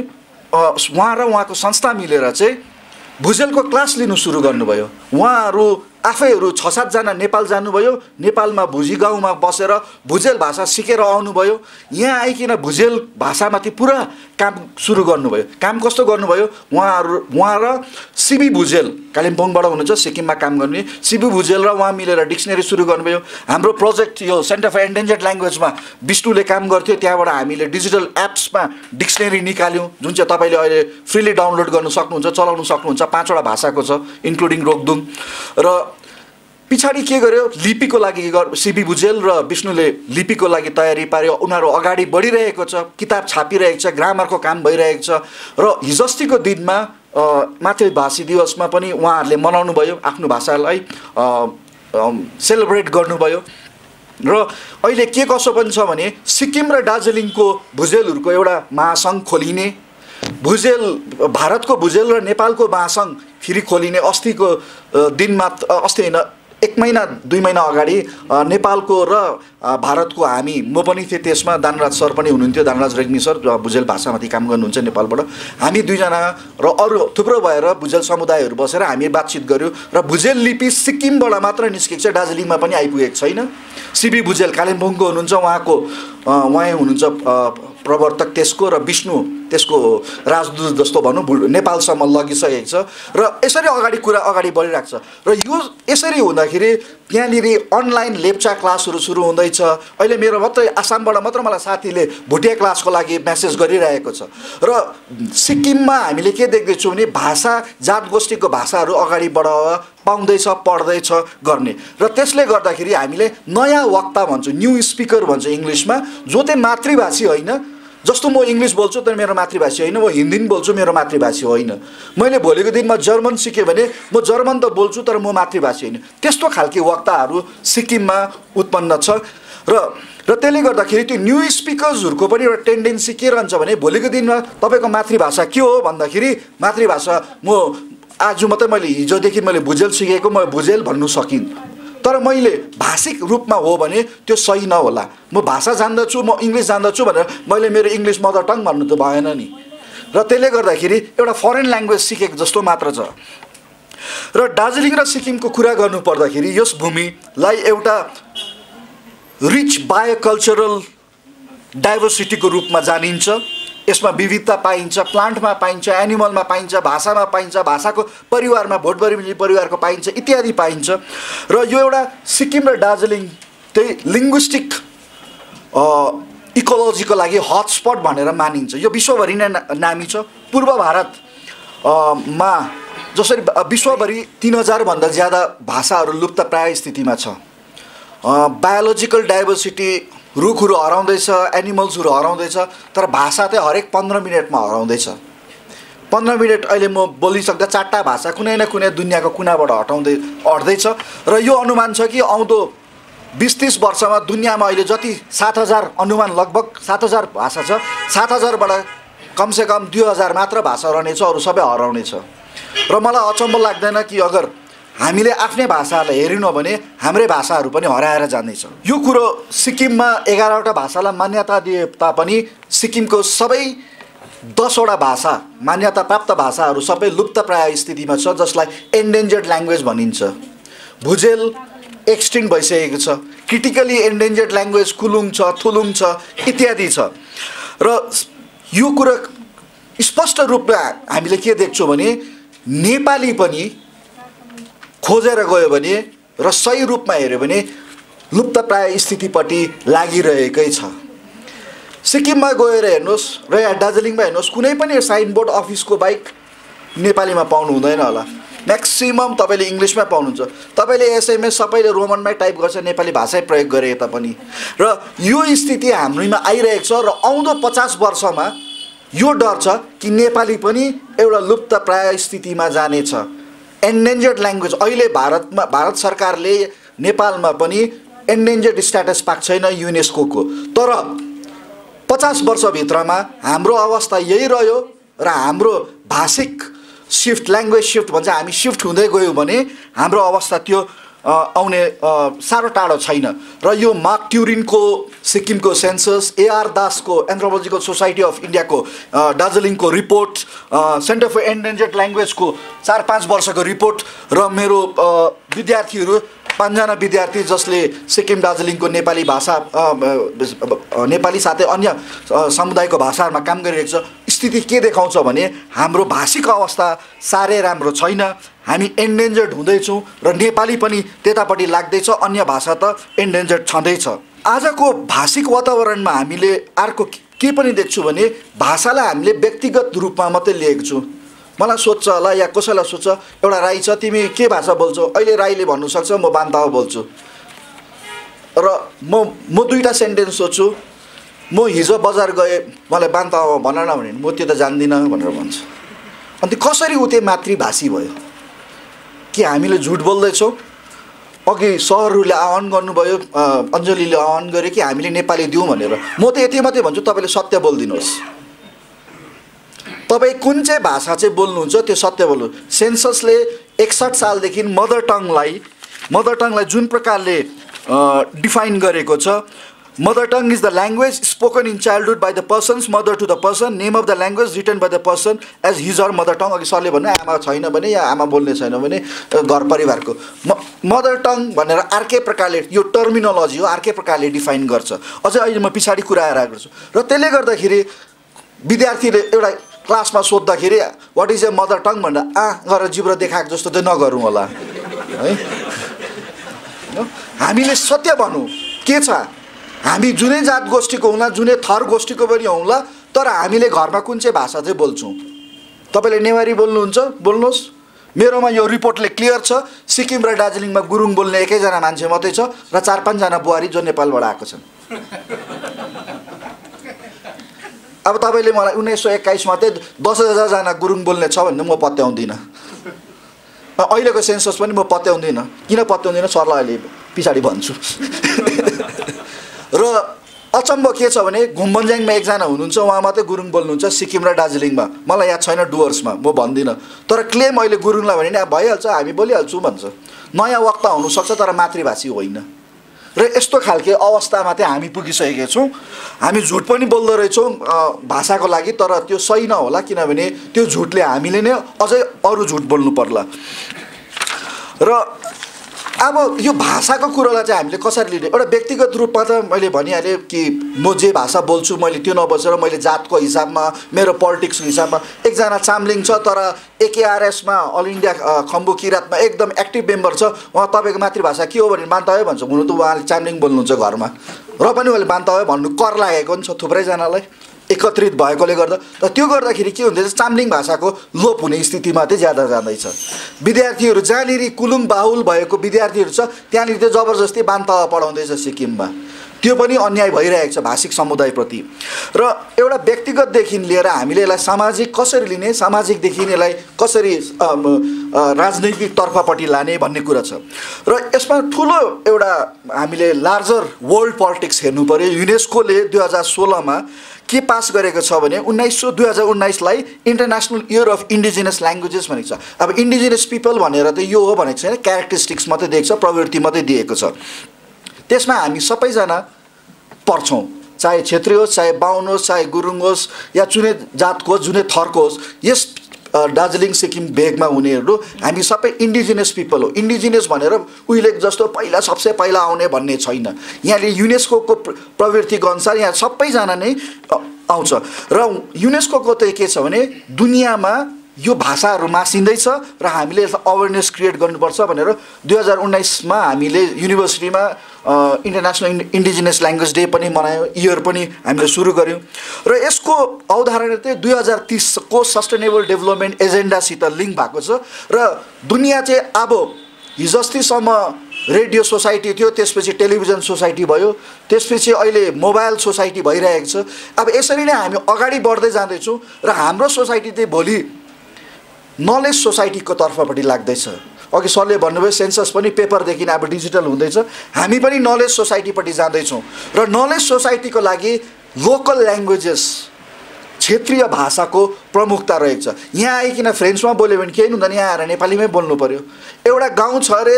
उहाँ र उहाँको संस्था मिलेर चाहिँ भुजेलको क्लास लिनु सुरु गर्नुभयो। उहाँहरू आफैहरू 6-7 जना नेपाल जानुभयो, नेपालमा भुजी गाउँमा बसेर भुजेल भाषा सिकेर आउनुभयो, यहाँ आइकिन भुजेल भाषामाथि पुरा काम सुरु गर्नुभयो। काम कस्तो गर्नुभयो, उहाँ र सिबी भुजेल कालिम्पोङबाट हुनुहुन्छ, सिक्किममा काम गर्ने सिबी भुजेल र उहाँ मिलेर डिक्सनरी सुरु गर्नुभयो। हाम्रो प्रोजेक्ट यो सेन्टर फर एन्डेन्जर्ड ल्याङ्ग्वेजमा विष्णुले काम गर्थ्यो, त्यहाँबाट हामीले डिजिटल एप्समा डिक्सनरी निकाल्यौँ, जुन चाहिँ तपाईँले अहिले फ्रीली डाउनलोड गर्नु सक्नुहुन्छ, चलाउनु सक्नुहुन्छ। 5वटा भाषाको छ इन्क्लुडिङ रोक्दुङ। र पछाडि के गर्यो, लिपिको लागि सिबी भुजेल र विष्णुले लिपिको लागि तयारी पार्यो। उनीहरू अगाडि बढिरहेको छ, किताब छापिरहेको छ, ग्रामरको काम भइरहेको छ। र हिजोअस्तिको दिनमा मातृभाषी दिवसमा पनि उहाँहरूले मनाउनु भयो, आफ्नो भाषालाई सेलिब्रेट गर्नुभयो। र अहिले के कसो पनि छ भने सिक्किम र दार्जिलिङको भुजेलहरूको एउटा महासङ्घ खोलिने, भारतको भुजेल र नेपालको महासङ्घ फेरि खोलिने। अस्तिको दिनमा, अस्ति होइन 1 महिना 2 महिना अगाडि नेपालको र भारतको म पनि थिएँ त्यसमा, दानराज सर पनि हुनुहुन्थ्यो, दानराज रेग्मी सर भुजेल भाषामाथि काम गर्नुहुन्छ नेपालबाट। हामी 2 जना र अरू थुप्रो भएर भुजेल समुदायहरू बसेर हामी बातचित गऱ्यौँ। र भुजेल लिपि सिक्किमबाट मात्र निस्केको छ, दार्जिलिङमा पनि आइपुगेको छैन। सिबी भुजेल कालिम्पोङको हुनुहुन्छ, उहाँ हुनुहुन्छ प्रवर्तक त्यसको, र विष्णु त्यसको राजदूत जस्तो भनौँ नेपालसम्म लगिसकेको छ। र यसरी कुरा अगाडि बढिरहेको छ। र यो यसरी हुँदाखेरि त्यहाँनिर अनलाइन लेप्चा क्लासहरू सुरु हुँदैछ। अहिले मेरो आसामबाट मात्र मलाई साथीले भुटिया क्लासको लागि मेसेज गरिरहेको छ। र सिक्किममा हामीले के देख्दैछौँ भने भाषा, जातगोष्ठीको भाषाहरू अगाडि बढावा पाउँदैछ, पढ्दैछ गर्ने। र त्यसले गर्दाखेरि हामीले नयाँ वक्ता भन्छौँ, न्यू स्पिकर भन्छ इङ्ग्लिसमा, जो चाहिँ मातृभाषी होइन। जस्तो म इङ्ग्लिस बोल्छु तर मेरो मातृभाषी होइन, म हिन्दी पनि बोल्छु, मेरो मातृभाषी होइन। मैले भोलिको दिनमा जर्मन सिकेँ भने म जर्मन त बोल्छु तर म मातृभाषी होइन। त्यस्तो खालके वक्ताहरू सिक्किममा उत्पन्न छ। र त्यसले गर्दाखेरि त्यो न्यू स्पिकर्सहरूको पनि एउटा टेन्डेन्सी के रहन्छ भने भोलिको दिनमा तपाईँको मातृभाषा के हो भन्दाखेरि, मातृभाषा आज मात्रै मैले हिजोदेखि मैले भुजेल सिकेको, म भुजेल भन्नु सकिन्। तर मैले भाषिक रूपमा हो भने त्यो सही नहोला। म भाषा जान्दछु, म इङ्ग्लिस जान्दछु भनेर मैले मेरो इङ्ग्लिस मदर टङ भन्नु त भएन नि। र त्यसले गर्दाखेरि एउटा फरेन ल्याङ्ग्वेज सिकेको जस्तो मात्र छ। र दार्जिलिङ र सिक्किमको कुरा गर्नु पर्दाखेरि यस भूमिलाई एउटा रिच बायोकल्चरल डाइभर्सिटीको रूपमा जानिन्छ। यसमा विविधता पाइन्छ, प्लान्टमा पाइन्छ, एनिमलमा पाइन्छ, भाषामा पाइन्छ, भाषाको परिवारमा भोटबरी परिवारको पाइन्छ, इत्यादि पाइन्छ। र यो एउटा सिक्किम र दार्जिलिङ त्यही लिङ्ग्विस्टिक इकोलोजीको लागि हटस्पट भनेर मानिन्छ। यो विश्वभरि नै नामी छ। पूर्व भारतमा जसरी विश्वभरि 3000 भन्दा ज्यादा भाषाहरू लुप्तप्राय स्थितिमा छ। बायोलोजिकल डाइभर्सिटी, रुखहरू हराउँदैछ, एनिमल्सहरू हराउँदैछ, तर भाषा चाहिँ हरेक 15 मिनटमा हराउँदैछ। 15 मिनट अहिले म बोलिसक्दा 4टा भाषा कुनै न कुनै दुनियाँको कुनाबाट हट्दैछ। र यो अनुमान छ कि आउँदो 20-30 वर्षमा दुनियाँमा अहिले जति 7000 अनुमान लगभग 7000 भाषा छ, 7000बाट कमसेकम 2000 मात्र भाषा रहनेछ, अरू सबै हराउनेछ। र मलाई अचम्म लाग्दैन कि अगर हामीले आफ्नै भाषालाई हेरिनौँ भने हाम्रै भाषाहरू पनि हराएर जाँदैछ। यो कुरो सिक्किममा 11वटा भाषालाई मान्यता दिए तापनि सिक्किमको सबै 10वटा भाषा, मान्यता प्राप्त भाषाहरू सबै लुप्तप्राय स्थितिमा छ, जसलाई एन्डेन्जर्ड ल्याङ्ग्वेज भनिन्छ। भुजेल एक्सटिङ भइसकेको छ, क्रिटिकली एन्डेन्जर्ड ल्याङ्ग्वेज कुलुङ छ, थुलुङ छ, इत्यादि छ। र यो कुरा स्पष्ट रूपमा हामीले के देख्छौँ भने नेपाली पनि खोजेर गयो भने र सही रूपमा हेऱ्यो भने लुप्तप्राय स्थितिपट्टि लागिरहेकै छ। सिक्किममा गएर हेर्नुहोस् र यहाँ दार्जिलिङमा हेर्नुहोस्, कुनै पनि साइनबोर्ड अफिसको बाहेक नेपालीमा पाउनु हुँदैन होला। म्याक्सिमम तपाईँले इङ्ग्लिसमै पाउनुहुन्छ। तपाईँले एसएमएस सबैले रोमनमै टाइप गर्छ, नेपाली भाषै प्रयोग गरे तापनि। र यो स्थिति हाम्रोमा आइरहेको छ। र आउँदो 50 वर्षमा यो डर छ कि नेपाली पनि एउटा लुप्तप्राय स्थितिमा जानेछ। एन्डेन्जर्ड ल्याङ्ग्वेज अहिले भारत सरकारले नेपालमा पनि एन्डेन्जर्ड स्ट्याटस पाएको छैन युनेस्को, तर 50 वर्षभित्रमा हाम्रो अवस्था यही रह्यो र हाम्रो भाषिक सिफ्ट, ल्याङ्ग्वेज सिफ्ट भन्छ, हामी सिफ्ट हुँदै गयौँ भने हाम्रो अवस्था त्यो आउने साह्रो टाढो छैन। र यो मार्क ट्युरिनको सिक्किमको सेन्सस, एआर दासको एन्थ्रोपोलोजिकल सोसाइटी अफ इन्डियाको दार्जिलिङको रिपोर्ट, सेन्टर फर एन्डेन्जर्ड ल्याङ्ग्वेजको 4-5 वर्षको रिपोर्ट र मेरो विद्यार्थीहरू 5 जना विद्यार्थी जसले सिक्किम दार्जिलिङको नेपाली भाषा नेपाली साथै अन्य समुदायको भाषाहरूमा काम गरिरहेको छ, स्थिति के देखाउँछ भने हाम्रो भाषिक अवस्था साह्रै राम्रो छैन। हामी एन्डेन्जर्ड हुँदैछौँ र नेपाली पनि त्यतापट्टि लाग्दैछ, अन्य भाषा त एन्डेन्जर्ड छँदैछ। आजको भाषिक वातावरणमा हामीले अर्को के पनि देख्छु भने भाषालाई हामीले व्यक्तिगत रूपमा मात्रै लिएको छौँ। मलाई सोध्छ होला या कसैलाई सोध्छ, एउटा राई छ, तिमी के भाषा बोल्छौ? अहिले राईले भन्नुसक्छ म बान्तावा बोल्छु, र म दुईवटा सेन्टेन्स सोध्छु, म हिजो बजार गएँ, मलाई बान्तावा भन न भने म त्यो त जान्दिनँ भनेर भन्छ। अनि कसरी ऊ त्यो मातृभाषी भयो? के हामीले झुट बोल्दैछौँ? अघि सरहरूले आह्वान गर्नुभयो, अञ्जलीले आह्वान गरे कि हामीले नेपाली दिउँ भनेर। म त यति मात्रै भन्छु, तपाईँले सत्य बोलिदिनुहोस्। तपाईँ कुन चाहिँ भाषा चाहिँ बोल्नुहुन्छ त्यो सत्य बोल्नु। सेन्ससले 61 सालदेखि मदर टङलाई जुन प्रकारले डिफाइन गरेको छ, mother tongue is the language spoken in childhood by the persons mother to the person, name of the language written by the person as his or mother tongue. अघि सरले भन्नु आमा छैन भने या आमा बोल्ने छैन भने घर परिवारको मदर टङ भनेर अर्कै प्रकारले, यो टर्मिनोलोजी हो, अर्कै प्रकारले डिफाइन गर्छ। अझै अहिले म पछाडि कुरा आइरहेको छु। र त्यसले गर्दाखेरि विद्यार्थीले एउटा क्लासमा सोद्धाखेरि what is a mother tongue भनेर गरेर जिब्रो देखाएको जस्तो चाहिँ नगरौँ होला है। हामीले सत्य भनौँ के छ, हामी जुनै जात गोष्ठीको हुँला, जुनै थर गोष्ठीको पनि हौँला, तर हामीले घरमा कुन चाहिँ भाषा चाहिँ बोल्छौँ। तपाईँले नेवारी बोल्नुहुन्छ, बोल्नुहोस्। मेरोमा यो रिपोर्टले क्लियर छ, सिक्किम र दार्जिलिङमा गुरुङ बोल्ने एकैजना मान्छे मात्रै छ र 4-5 जना बुहारी जो नेपालबाट आएको छन्। अब तपाईँले मलाई 1921 मा चाहिँ 10,000 जना गुरुङ बोल्ने छ भने म पत्याउँदिनँ। अहिलेको सेन्सस पनि म पत्याउँदिनँ। किन पत्याउँदिनँ सरलाई अहिले पछाडि भन्छु। र अचम्म के छ भने घुमबन्ज्याङमा एकजना हुनुहुन्छ, उहाँ मात्रै गुरुङ बोल्नुहुन्छ सिक्किम र दार्जिलिङमा। मलाई याद छैन डुवर्समा, म भन्दिनँ। तर क्लेम अहिले गुरुङलाई भने नि भइहाल्छ, हामी बोलिहाल्छौँ भन्छ। नयाँ वक्ता हुनसक्छ तर मातृभाषी होइन। र यस्तो खालके अवस्थामा चाहिँ हामी पुगिसकेका छौँ। हामी झुट पनि बोल्दो रहेछौँ भाषाको लागि, तर त्यो सही नहोला, किनभने त्यो झुटले हामीले नै अझै अरू झुट बोल्नु पर्ला। र अब यो भाषाको कुरोलाई चाहिँ हामीले कसरी लिने, एउटा व्यक्तिगत रूपमा त मैले भनिहालेँ कि म जे भाषा बोल्छु मैले त्यो नबसेर मैले जातको हिसाबमा, मेरो पोलिटिक्सको हिसाबमा। एकजना चामलिङ छ तर एकेआरएसमा अल इन्डिया खम्बु किराँतमा एकदम एक्टिभ मेम्बर छ, उहाँ तपाईँको मातृभाषा के हो भने बान्तावै भन्छ। हुनु त उहाँले चामलिङ बोल्नुहुन्छ घरमा, र पनि उहाँले बान्तावै भन्नु कर लागेको नि छ थुप्रैजनालाई एकत्रित भएकोले गर्दा। र त्यो गर्दाखेरि के हुँदैछ, चामलिङ भाषाको लोप हुने स्थितिमा चाहिँ ज्यादा जाँदैछ। विद्यार्थीहरू जहाँनिर कुलुङ बाहुल भएको विद्यार्थीहरू छ त्यहाँनिर चाहिँ जबरजस्ती बान्तावा पढाउँदैछ सिक्किममा। त्यो पनि अन्याय भइरहेको छ भाषिक समुदायप्रति। र एउटा व्यक्तिगतदेखि लिएर हामीले यसलाई सामाजिक कसरी लिने, सामाजिकदेखि यसलाई कसरी राजनैतिक तर्फपट्टि लाने भन्ने कुरा छ। र यसमा ठुलो एउटा हामीले लार्जर वर्ल्ड पोलिटिक्स हेर्नु पर्यो। युनेस्कोले 2016 मा के पास गरेको छ भने 2019लाई international year of indigenous languages भनेको छ। अब इन्डिजिनस पिपल भनेर त यो हो भनेको छैन, क्यारेक्टरिस्टिक्स मात्रै दिएको छ, प्रवृत्ति मात्रै दिएको छ। त्यसमा हामी सबैजना पर्छौँ, चाहे क्षेत्री होस्, चाहे बाहुन होस्, चाहे गुरुङ होस्, या जुनै जातको होस्, जुनै थरको होस्। यस दार्जिलिङ सिक्किम भेगमा हुनेहरू हामी सबै इन्डिजिनस पिपल हो। इन्डिजिनस भनेर उहिले जस्तो पहिला सबसे पहिला आउने भन्ने छैन। यहाँले युनेस्कोको प्रवृत्तिको अनुसार यहाँ सबैजना नै आउँछ। र युनेस्कोको चाहिँ के छ भने दुनियाँमा यो भाषाहरू मासिँदैछ र हामीले यसलाई अवेरनेस क्रिएट गर्नुपर्छ भनेर 2019 मा हामीले युनिभर्सिटीमा इन्टरनेसनल इन्डिजिनस ल्याङ्ग्वेज डे पनि मनायौँ, इयर पनि हामीले सुरु गऱ्यौँ। र यसको अवधारणा चाहिँ 2030 को सस्टेनेबल डेभलपमेन्ट एजेन्डासित लिङ्क भएको छ। र दुनियाँ चाहिँ अब हिजोअस्तिसम्म रेडियो सोसाइटी थियो, त्यसपछि टेलिभिजन सोसाइटी भयो, त्यसपछि अहिले मोबाइल सोसाइटी भइरहेको छ। अब यसरी नै हामी अगाडि बढ्दै जाँदैछौँ र हाम्रो सोसाइटी चाहिँ भोलि नलेज सोसाइटीको तर्फपट्टि लाग्दैछ। अघि सरले भन्नुभयो सेन्सस पनि पेपरदेखि अब डिजिटल हुँदैछ, हामी पनि नलेज सोसाइटीपट्टि जाँदैछौँ। र नलेज सोसाइटीको लागि लोकल ल्याङ्ग्वेजेस, क्षेत्रीय भाषाको प्रमुखता रहेको छ। यहाँ आइकन फ्रेन्चमा बोल्यो भने केही हुँदैन, यहाँ आएर नेपालीमै बोल्नु पर्यो। एउटा गाउँ छ अरे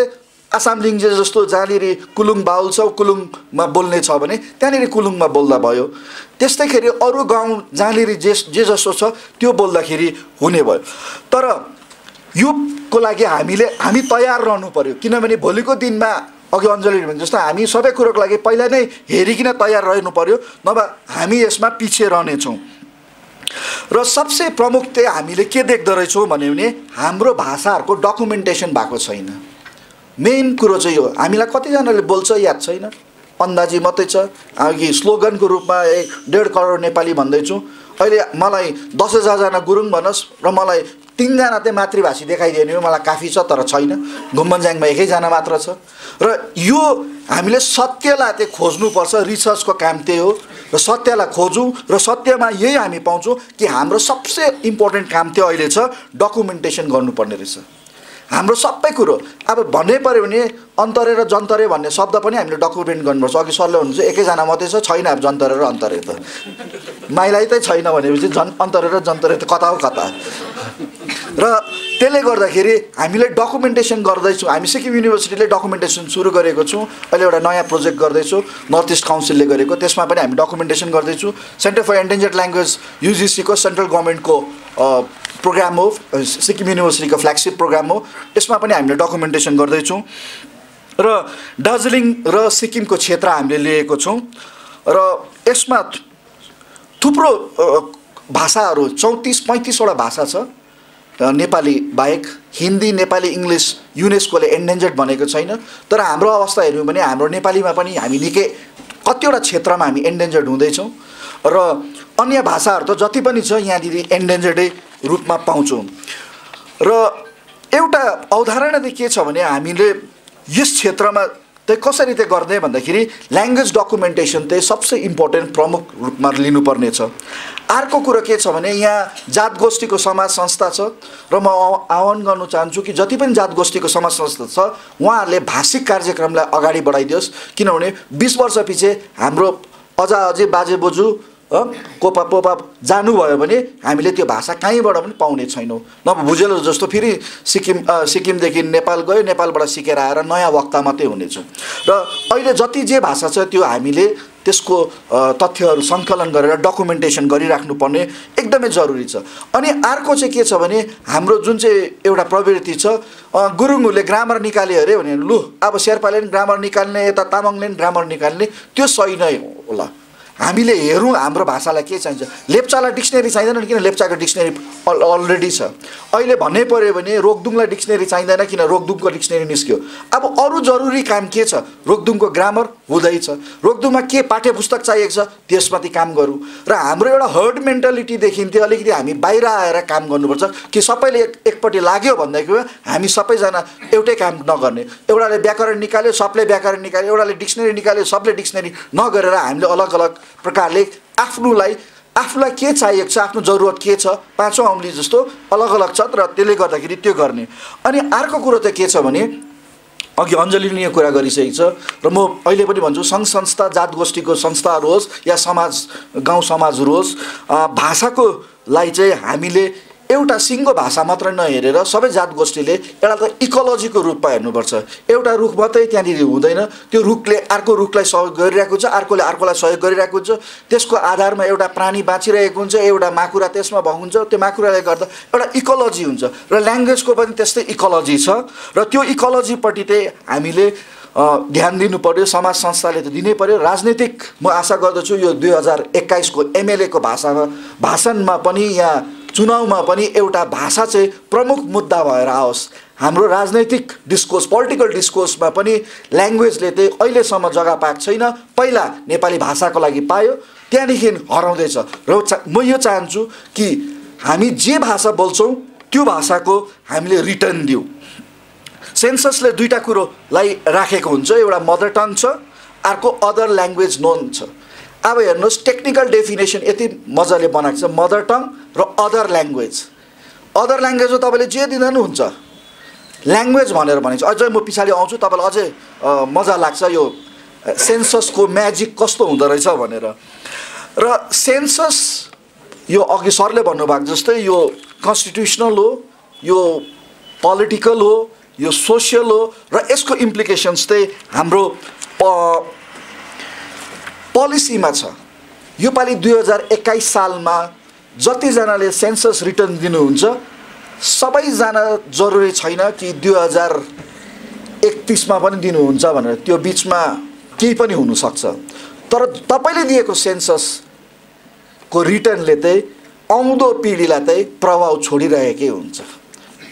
आसामलिङ जस्तो जहाँनिर कुलुङ बाहुल छ कुलुङमा बोल्ने छ भने त्यहाँनिर कुलुङमा बोल्दा भयो। त्यस्तैखेरि अरू गाउँ जहाँनिर जे जस्तो छ त्यो बोल्दाखेरि हुने भयो। तर योको लागि हामी तयार रहनु पर्यो, किनभने भोलिको दिनमा अघि अञ्जलीले भने जस्तो हामी सबै कुरोको लागि पहिला नै हेरिकन तयार रहनु पर्यो, नभए हामी यसमा पछि रहनेछौँ। र सबसे प्रमुख चाहिँ हामीले के देख्दो रहेछौँ भने हाम्रो भाषाहरूको डकुमेन्टेसन भएको छैन। मेन कुरो चाहिँ यो, हामीलाई कतिजनाले बोल्छ याद छैन, अन्दाजी मात्रै छ। अघि स्लोगनको रूपमा 1.5 करोड नेपाली भन्दैछु, अहिले मलाई 10,000 गुरुङ भनोस् र मलाई 3 जना चाहिँ मातृभाषी देखाइदियो भने मलाई काफी छ, तर छैन। घुम्मनज्याङमा 1 जना मात्र छ। र यो हामीले सत्यलाई चाहिँ खोज्नुपर्छ, रिसर्चको काम त्यही हो। र सत्यलाई खोजौँ र सत्यमा यही हामी पाउँछौँ कि हाम्रो सबसे इम्पोर्टेन्ट काम त्यो अहिले छ डकुमेन्टेसन गर्नुपर्ने रहेछ हाम्रो सबै कुरो। अब भन्नै पर्यो भने अन्तरे र जन्तरे भन्ने शब्द पनि हामीले डकुमेन्ट गर्नुपर्छ। अघि सरले भन्नुहुन्छ 1 जना मात्रै छ, छैन अब जन्तरे र अन्तरे त माइलाई त छैन भनेपछि अन्तरे र जन्तरे त कता हो कता। र त्यसले गर्दाखेरि हामीले डकुमेन्टेसन गर्दैछौँ। हामी सिक्किम युनिभर्सिटीले डकुमेन्टेसन सुरु गरेको छौँ। अहिले एउटा नयाँ प्रोजेक्ट गर्दैछौँ नर्थ इस्ट काउन्सिलले गरेको, त्यसमा पनि हामी डकुमेन्टेसन गर्दैछौँ। सेन्टर फर एन्डेन्जर्ड ल्याङ्ग्वेज युजिसीको सेन्ट्रल गभर्मेन्टको प्रोग्राम हो, सिक्किम युनिभर्सिटीको फ्ल्यागसिप प्रोग्राम हो, यसमा पनि हामीले डकुमेन्टेसन गर्दैछौँ। र दार्जिलिङ र सिक्किमको क्षेत्र हामीले लिएको छौँ र यसमा थुप्रो भाषाहरू 34-35वटा भाषा छ नेपाली बाहेक। हिन्दी, नेपाली, इङ्ग्लिस युनेस्कोले एन्डेन्जर्ड भनेको छैन, तर हाम्रो अवस्था हेऱ्यौँ भने हाम्रो नेपालीमा पनि हामी निकै कतिवटा क्षेत्रमा हामी एन्डेन्जर्ड हुँदैछौँ। र अन्य भाषाहरू त जति पनि छ यहाँनिर एन्डेन्जर्डै रूपमा पाउँछौँ। र एउटा अवधारणा चाहिँ के छ भने हामीले यस क्षेत्रमा चाहिँ कसरी चाहिँ गर्ने भन्दाखेरि ल्याङ्ग्वेज डकुमेन्टेसन चाहिँ सबसे इम्पोर्टेन्ट प्रमुख रूपमा लिनुपर्ने छ। अर्को कुरो के छ भने यहाँ जात गोष्ठीको समाज संस्था छ र म आह्वान गर्न चाहन्छु कि जति पनि जात गोष्ठीको समाज संस्था छ उहाँहरूले भाषिक कार्यक्रमलाई अगाडि बढाइदियोस्, किनभने 20 वर्ष पछि हाम्रो अझै बाजे बोजू कोपा पोपा जानुभयो भने हामीले त्यो भाषा कहीँबाट पनि पाउने छैनौँ। नभए भुजेल जस्तो फेरि सिक्किमदेखि नेपाल गयो, नेपालबाट सिकेर आएर नयाँ वक्ता मात्रै हुनेछौँ। र अहिले जति जे भाषा छ त्यो हामीले त्यसको तथ्यहरू सङ्कलन गरेर डकुमेन्टेसन गरिराख्नुपर्ने एकदमै जरुरी छ। अनि अर्को चाहिँ के छ भने हाम्रो जुन चाहिँ एउटा प्रवृत्ति छ, गुरुङहरूले ग्रामर निकाल्यो अरे भने लु अब शेर्पाले पनि ग्रामर निकाल्ने, यता तामाङले पनि ग्रामर निकाल्ने, त्यो सही नै होला। हामीले हेरौँ हाम्रो भाषालाई के चाहिन्छ। लेप्चालाई डिक्सनरी चाहिँदैन किन लेप्चाको डिक्सनरी अलरेडी छ। अहिले भन्नै पर्यो भने रोकदुङलाई डिक्सनरी चाहिँदैन किन रोकदुङको डिक्सनरी निस्क्यो। अब अरू जरुरी काम के छ, रोकदुङको ग्रामर हुँदैछ, रोकदुङमा के पाठ्यपुस्तक चाहिएको छ त्यसमाथि काम गरौँ। र हाम्रो एउटा हर्ड मेन्टालिटी देखिन्थ्यो, अलिकति हामी बाहिर आएर काम गर्नुपर्छ कि सबैले एकपट्टि लाग्यो भन्दाखेरि हामी सबैजना एउटै काम नगर्ने। एउटाले व्याकरण निकाल्यो सबले व्याकरण निकाल्यो, एउटाले डिक्सनरी निकाल्यो सबले डिक्सनरी नगरेर हामीले अलग अलग प्रकारले आफूलाई के चाहिएको छ, आफ्नो जरुरत के छ, 5औं औँली जस्तो अलग अलग छ र त्यसले गर्दाखेरि त्यो गर्ने। अनि अर्को कुरो चाहिँ के छ भने अघि अञ्जलीले यो कुरा गरिसकेको छ र म अहिले पनि भन्छु सङ्घ संस्था जात गोष्ठीको संस्थाहरू होस् या समाज गाउँ समाजहरू होस्, भाषाको लागि चाहिँ हामीले एउटा सिङ्गो भाषा मात्र नहेरेर सबै जात गोष्ठीले एउटा त इकोलोजीको रूपमा हेर्नुपर्छ। एउटा रुख मात्रै त्यहाँनिर हुँदैन, त्यो रुखले अर्को रुखलाई सहयोग गरिरहेको हुन्छ, अर्कोले अर्कोलाई सहयोग गरिरहेको हुन्छ, त्यसको आधारमा एउटा प्राणी बाँचिरहेको हुन्छ, एउटा माकुरा त्यसमा भएको हुन्छ, त्यो माकुराले गर्दा एउटा इकोलोजी हुन्छ। र ल्याङ्ग्वेजको पनि त्यस्तै इकोलोजी छ र त्यो इकोलोजीपट्टि चाहिँ हामीले ध्यान दिनु पर्यो। समाज संस्थाले त दिनै पर्यो। राजनीतिक म आशा गर्दछु यो 2021 को एमएलए को भाषणमा पनि यहाँ चुनावमा पनि एउटा भाषा चाहिँ प्रमुख मुद्दा भएर आओस्। हाम्रो राजनैतिक डिस्कोर्स पोलिटिकल डिस्कोर्समा पनि ल्याङ्ग्वेजले चाहिँ अहिलेसम्म जग्गा पाएको छैन। पहिला नेपाली भाषाको लागि पायो, त्यहाँदेखि हराउँदैछ। र म यो चाहन्छु कि हामी जे भाषा बोल्छौँ त्यो भाषाको हामीले रिटर्न दिउँ। सेन्ससले दुईटा कुरोलाई राखेको हुन्छ, एउटा मदर टङ छ, अर्को अदर ल्याङ्ग्वेज नोन छ। अब हेर्नुहोस् टेक्निकल डेफिनेसन यति मजाले बनाएको छ, मदर टङ र अदर ल्याङ्ग्वेज। अदर ल्याङ्ग्वेज हो तपाईँले जे दिँदा पनि हुन्छ, ल्याङ्ग्वेज भनेर भनेको छ। अझै म पछाडि आउँछु, तपाईँलाई अझै मजा लाग्छ यो सेन्ससको म्याजिक कस्तो हुँदो रहेछ भनेर। र सेन्सस यो अघि सरले भन्नुभएको जस्तै यो कन्स्टिट्युसनल हो, यो पोलिटिकल हो, यो सोसियल हो र यसको इम्प्लिकेसन्स चाहिँ हाम्रो पोलिसीमा छ। योपालि 2021 सालमा जतिजनाले सेन्सस रिटर्न दिनुहुन्छ सबैजना जरुरी छैन कि 2031 मा पनि दिनुहुन्छ भनेर, त्यो बिचमा केही पनि हुनसक्छ। तर तपाईँले दिएको सेन्ससको रिटर्नले चाहिँ आउँदो पिँढीलाई चाहिँ प्रभाव छोडिरहेकै हुन्छ,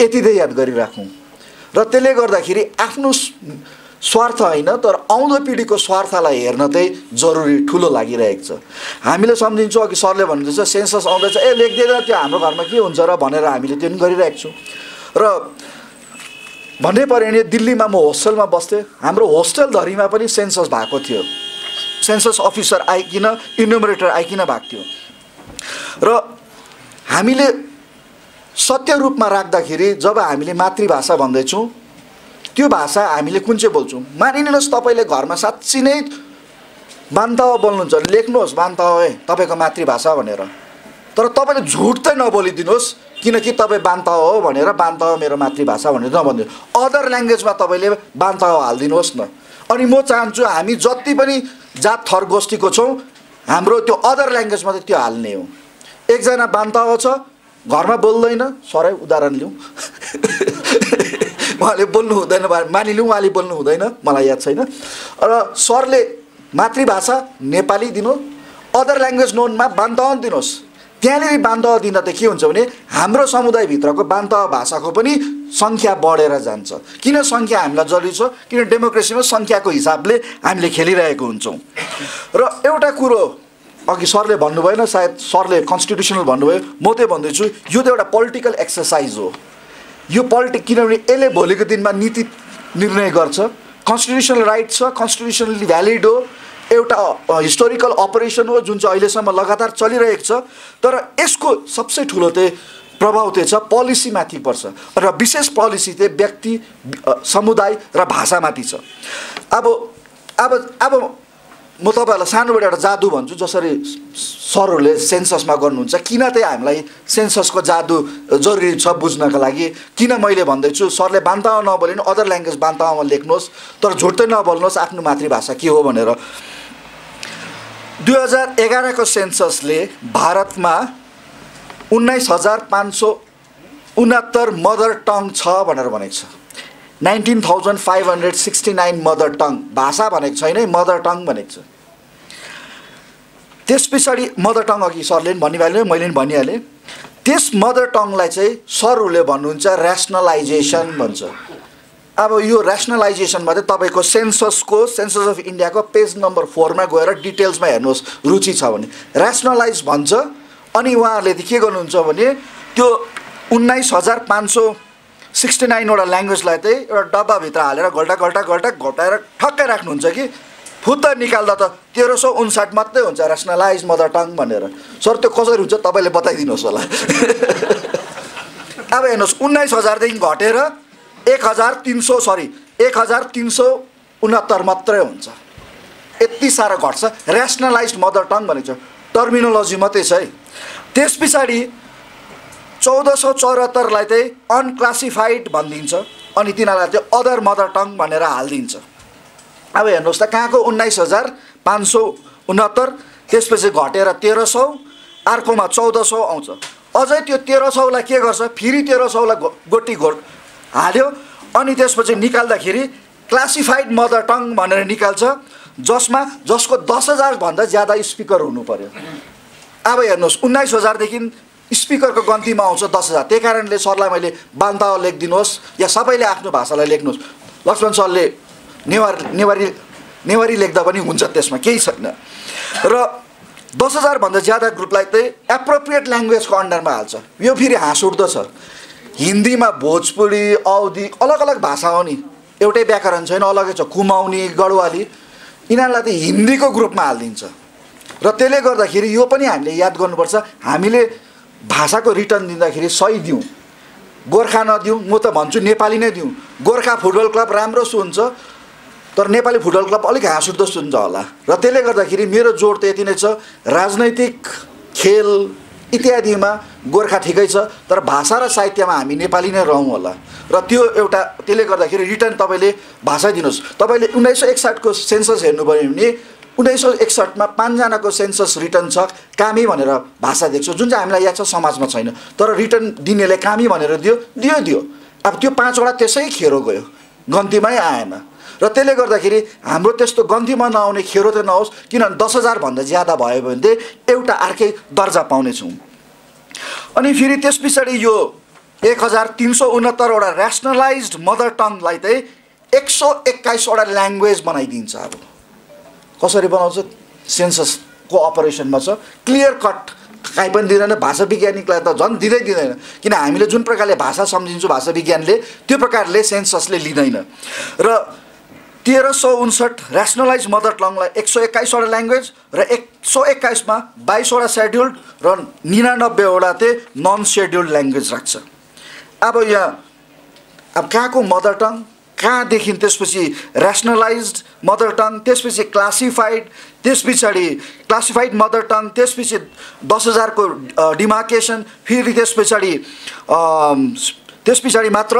यति चाहिँ याद गरिराखौँ। र त्यसले गर्दाखेरि आफ्नो स्वार्थ होइन तर आउँदो पिँढीको स्वार्थलाई हेर्न चाहिँ जरुरी ठुलो लागिरहेको छ। हामीले सम्झिन्छौँ अघि सरले भन्नुहुन्छ सेन्सस आउँदैछ, लेखिदिएर त्यो हाम्रो घरमा के हुन्छ र भनेर हामीले त्यो पनि गरिरहेको छौँ। र भन्नै पऱ्यो भने दिल्लीमा म होस्टेलमा बस्थेँ, हाम्रो होस्टेलधरिमा पनि सेन्सस भएको थियो। सेन्सस अफिसर आइकिन इन्युमरेटर आइकिन भएको थियो। र हामीले सत्य रूपमा राख्दाखेरि जब हामीले मातृभाषा भन्दैछौँ त्यो भाषा हामीले कुन चाहिँ बोल्छौँ, मानिलिनुहोस् तपाईँले घरमा साँच्ची नै बान्तावा बोल्नुहुन्छ, लेख्नुहोस् बान्तावा है तपाईँको मातृभाषा भनेर, तर तपाईँले झुट चाहिँ नबोलिदिनुहोस् किनकि तपाईँ बान्तावा हो भनेर बान्तावा मेरो मातृभाषा भनेर नभनिदिनु, अदर ल्याङ्ग्वेजमा तपाईँले बान्तावा हालिदिनुहोस् न। अनि म चाहन्छु हामी जति पनि जात थर गोष्ठीको छौँ हाम्रो त्यो अदर ल्याङ्ग्वेजमा चाहिँ त्यो हाल्ने हो। एकजना बान्तावा छ घरमा बोल्दैन, सरै उदाहरण लिउँ उहाँले बोल्नु हुँदैन, मानिलिउँ उहाँले बोल्नु हुँदैन, मलाई याद छैन, र सरले मातृभाषा नेपाली दिनु, अदर ल्याङ्ग्वेज नोनमा बान्तावा दिनुहोस्। त्यहाँनिर बान्तावा दिँदा त के हुन्छ भने हाम्रो समुदायभित्रको बान्तावा भाषाको पनि सङ्ख्या बढेर जान्छ। किन सङ्ख्या हामीलाई जरुरी छ, किन डेमोक्रेसीमा सङ्ख्याको हिसाबले हामीले खेलिरहेको हुन्छौँ। र एउटा कुरो अघि सरले भन्नुभएन, सायद सरले कन्स्टिट्युसनल भन्नुभयो, म त्यही भन्दैछु यो त एउटा पोलिटिकल एक्सर्साइज हो। यो किनभने यसले भोलिको दिनमा नीति निर्णय गर्छ, कन्स्टिट्युसनल राइट छ, कन्स्टिट्युसनली भ्यालिड हो, एउटा हिस्टोरिकल अपरेसन हो जुन चाहिँ अहिलेसम्म लगातार चलिरहेको छ। तर यसको सबसे ठुलो चाहिँ प्रभाव चाहिँ छ पोलिसीमाथि पर्छ र विशेष पोलिसी चाहिँ व्यक्ति समुदाय र भाषामाथि छ। अब म तपाईँहरूलाई सानोबाट एउटा जादु भन्छु, जसरी सरहरूले सेन्ससमा गर्नुहुन्छ, किन चाहिँ हामीलाई सेन्ससको जादु जरुरी छ बुझ्नका लागि, किन मैले भन्दैछु सरले बान्तावा नबोलिनु अदर ल्याङ्ग्वेज बान्तावामा लेख्नुहोस् तर झुट चाहिँ नबोल्नुहोस् आफ्नो मातृभाषा के हो भनेर। 2011 को सेन्ससले भारतमा 19,569 मदर टङ छ भनेर भनेको छ। 19,569 मदर टङ, भाषा भनेको छैन है, मदर टङ भनेको छ। त्यस पछाडि मदर टङ अघि सरले पनि भनिहाल्यो, मैले पनि भनिहालेँ। त्यस मदर टङलाई चाहिँ सरहरूले भन्नुहुन्छ ऱ्यासनलाइजेसन भन्छ। अब यो ऱ्यासनलाइजेसनमा चाहिँ तपाईँको सेन्सस अफ इन्डियाको पेज नम्बर 4 मा गएर डिटेल्समा हेर्नुहोस् रुचि छ भने ऱ्यासनलाइज भन्छ। अनि उहाँहरूले चाहिँ के गर्नुहुन्छ भने त्यो 19,569 वटा ल्याङ्ग्वेजलाई चाहिँ एउटा डब्बाभित्र हालेर घटाएर ठक्कै राख्नुहुन्छ कि फुत्त निकाल्दा त 1359 मात्रै हुन्छ ऱ्यासनलाइज मदर टङ भनेर। सर त्यो कसरी हुन्छ तपाईँले बताइदिनुहोस् होला। अब हेर्नुहोस् 19,000 देखि घटेर 1,369 मात्रै हुन्छ, यति साह्रो घट्छ। ऱ्यासनलाइज मदर टङ भनेको छ, टर्मिनोलोजी मात्रै छ है। त्यस पछाडि 1474 चाहिँ अनक्लासिफाइड भनिदिन्छ अनि तिनीहरूलाई चाहिँ अदर मदर टङ भनेर हालिदिन्छ। अब हेर्नुहोस् त कहाँको 19,569, त्यसपछि घटेर 1300, अर्कोमा 1400 आउँछ। अझै त्यो 1300लाई के गर्छ, फेरि 1300लाई गोटी हाल्यो अनि त्यसपछि निकाल्दाखेरि क्लासिफाइड मदर टङ भनेर निकाल्छ, जसको 10,000 भन्दा ज्यादा स्पिकर हुनु पर्यो। अब हेर्नुहोस् 19,000 देखि स्पिकरको गन्तीमा आउँछ 10,000। त्यही कारणले सरलाई मैले बान्तावा लेखिदिनुहोस् या सबैले आफ्नो भाषालाई लेख्नुहोस्, लक्ष्मण सरले नेवारी लेख्दा पनि हुन्छ, त्यसमा केही छैन। र 10,000 भन्दा ज्यादा ग्रुपलाई चाहिँ एप्रोप्रिएट ल्याङ्ग्वेजको अन्डरमा हाल्छ। यो फेरि हाँस उठ्दो छ, हिन्दीमा भोजपुरी अवधी अलग अलग भाषा हो नि, एउटै व्याकरण छैन, अलगै छ। कुमाउनी गढवाली यिनीहरूलाई चाहिँ हिन्दीको ग्रुपमा हालिदिन्छ। र त्यसले गर्दाखेरि यो पनि हामीले याद गर्नुपर्छ, हामीले भाषाको रिटर्न दिँदाखेरि सही दिउँ, गोर्खा नदिउँ। म त भन्छु नेपाली नै दिउँ। गोर्खा फुटबल क्लब राम्रो सुन्छ तर नेपाली फुटबल क्लब अलिक हाँस उठ्दो सुन्छ होला। र त्यसले गर्दाखेरि मेरो जोड त यति नै छ, राजनैतिक खेल इत्यादिमा गोर्खा ठिकै छ, तर भाषा र साहित्यमा हामी नेपाली नै रहौँ होला। र त्यो एउटा त्यसले गर्दाखेरि रिटर्न तपाईँले भाषा दिनुहोस्। तपाईँले 1961 को सेन्सस हेर्नुभयो भने 1961 मा 5 जनाको सेन्सस रिटर्न छ कामी भनेर भाषा देख्छौँ, जुन चाहिँ हामीलाई याद छ समाजमा छैन, तर रिटर्न दिनेले कामी भनेर दियो। अब त्यो 5 वटा त्यसै खेरो गयो, गन्तीमै आएन। र त्यसले गर्दाखेरि हाम्रो त्यस्तो गन्तीमा नआउने खेरो त नहोस्, किनभने 10,000 भन्दा ज्यादा भयो भने चाहिँ एउटा अर्कै दर्जा पाउनेछौँ। अनि फेरि त्यस पछाडि यो 1369 वटा ऱ्यासनलाइज्ड मदर टङलाई चाहिँ 121 वटा ल्याङ्ग्वेज बनाइदिन्छ। अब कसरी बनाउँछ? सेन्ससको अपरेसनमा छ, क्लियर कट काहीँ पनि दिँदैन। भाषा वैज्ञानिकलाई त झन् दिँदैन, किन हामीले जुन प्रकारले भाषा सम्झिन्छौँ भाषा विज्ञानले त्यो प्रकारले सेन्ससले लिँदैन। र 1359 ऱ्यासनलाइज मदर टङलाई 121 वटा ल्याङ्ग्वेज र 121 मा 22 वटा सेड्युल्ड र 99 वटा चाहिँ नन सेड्युल्ड ल्याङ्ग्वेज राख्छ। अब यहाँ अब कहाँको मदर टङ, कहाँदेखि त्यसपछि ऱ्यासनलाइज्ड मदर टङ, त्यसपछि क्लासिफाइड, त्यस पछाडि क्लासिफाइड मदर टङ, त्यसपछि 10,000 को डिमार्केसन, फेरि त्यस पछाडि मात्र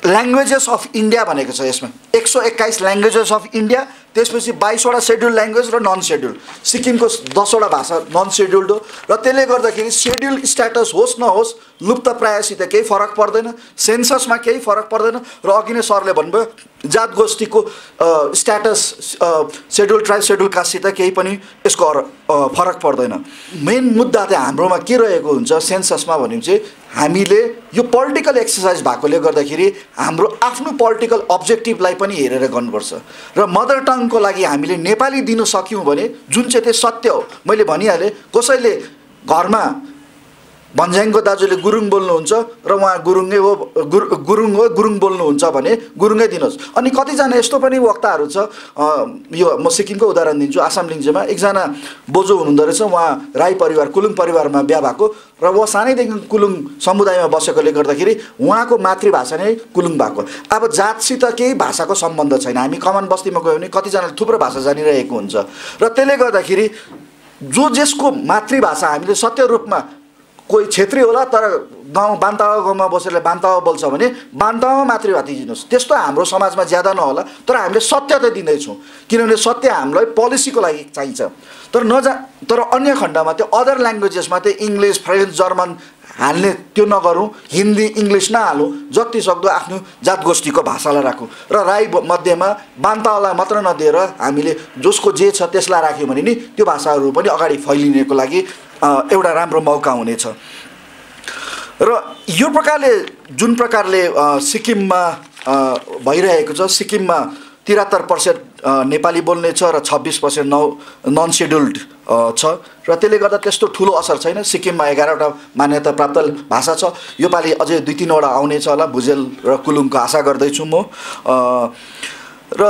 ल्याङ्ग्वेजेस अफ इन्डिया भनेको छ यसमा। 121 ल्याङ्ग्वेजेस अफ इन्डिया, त्यसपछि 22 वटा सेड्युल्ड ल्याङ्ग्वेज र नन सेड्युल्ड। सिक्किमको 10 वटा भाषा नन सेड्युल्ड हो, र त्यसले गर्दाखेरि सेड्युल्ड स्ट्याटस होस् नहोस् लुप्त प्रायसित केही फरक पर्दैन, सेन्ससमा केही फरक पर्दैन। र अघि नै सरले भन्नुभयो जात गोष्ठीको स्ट्याटस सेड्युल्ड ट्राइब सेड्युल्ड कास्टसित केही पनि यसको फरक पर्दैन। मेन मुद्दा चाहिँ हाम्रोमा के रहेको हुन्छ सेन्ससमा भने चाहिँ हामीले यो पोलिटिकल एक्सर्साइज भएकोले गर्दाखेरि हाम्रो आफ्नो पोलिटिकल अब्जेक्टिभलाई पनि हेरेर गर्नुपर्छ। र मदर टङको लागि हामीले नेपाली दिन सक्यौँ भने जुन चाहिँ त्यो सत्य हो, मैले भनिहालेँ, कसैले घरमा भन्ज्याङको दाजुले गुरुङ बोल्नुहुन्छ र उहाँ गुरुङ बोल्नुहुन्छ भने गुरुङै दिनुहोस्। अनि कतिजना यस्तो पनि वक्ताहरू छ, यो म सिक्किमको उदाहरण दिन्छु, आसाम लिङ्जेमा एकजना बोजू हुनुहुँदो रहेछ, उहाँ राई परिवार कुलुङ परिवारमा बिहा भएको र उहाँ सानैदेखि कुलुङ समुदायमा बसेकोले गर्दाखेरि उहाँको मातृभाषा नै कुलुङ भएको। अब जातसित केही भाषाको सम्बन्ध छैन, हामी कमान बस्तीमा गयो भने कतिजनाले थुप्रो भाषा जानिरहेको हुन्छ, र त्यसले गर्दाखेरि जसको मातृभाषा हामीले सत्य रूपमा कोही क्षेत्री होला तर गाउँ बान्तावा गाउँमा बसेर बान्तावा बोल्छ भने बान्तावा मातृभाषा दिनुहोस्। त्यस्तो हाम्रो समाजमा ज्यादा नहोला, तर हामीले सत्य त दिँदैछौँ, किनभने सत्य हामीलाई पोलिसीको लागि चाहिन्छ। तर अन्य खण्डमा त्यो अदर ल्याङ्ग्वेजेसमा त्यो इङ्ग्लिस फ्रेन्च जर्मन हाल्ने त्यो नगरौँ, हिन्दी इङ्ग्लिस नहालौँ, जति सक्दो आफ्नो जात गोष्ठीको भाषालाई राखौँ। र राई मध्येमा बान्तावालाई मात्र नदिएर हामीले जसको जे छ त्यसलाई राख्यौँ भने नि त्यो भाषाहरू पनि अगाडि फैलिनेको लागि एउटा राम्रो मौका हुनेछ। र यो प्रकारले जुन प्रकारले सिक्किममा भइरहेको छ, सिक्किममा 73% नेपाली बोल्ने छ र 26% नन सेड्युल्ड छ, र त्यसले गर्दा त्यस्तो ठुलो असर छैन। सिक्किममा 11वटा मान्यता प्राप्त भाषा छ, योपालि अझै 2-3 वटा आउनेछ होला, भुजेल र कुलुङको आशा गर्दैछु म। र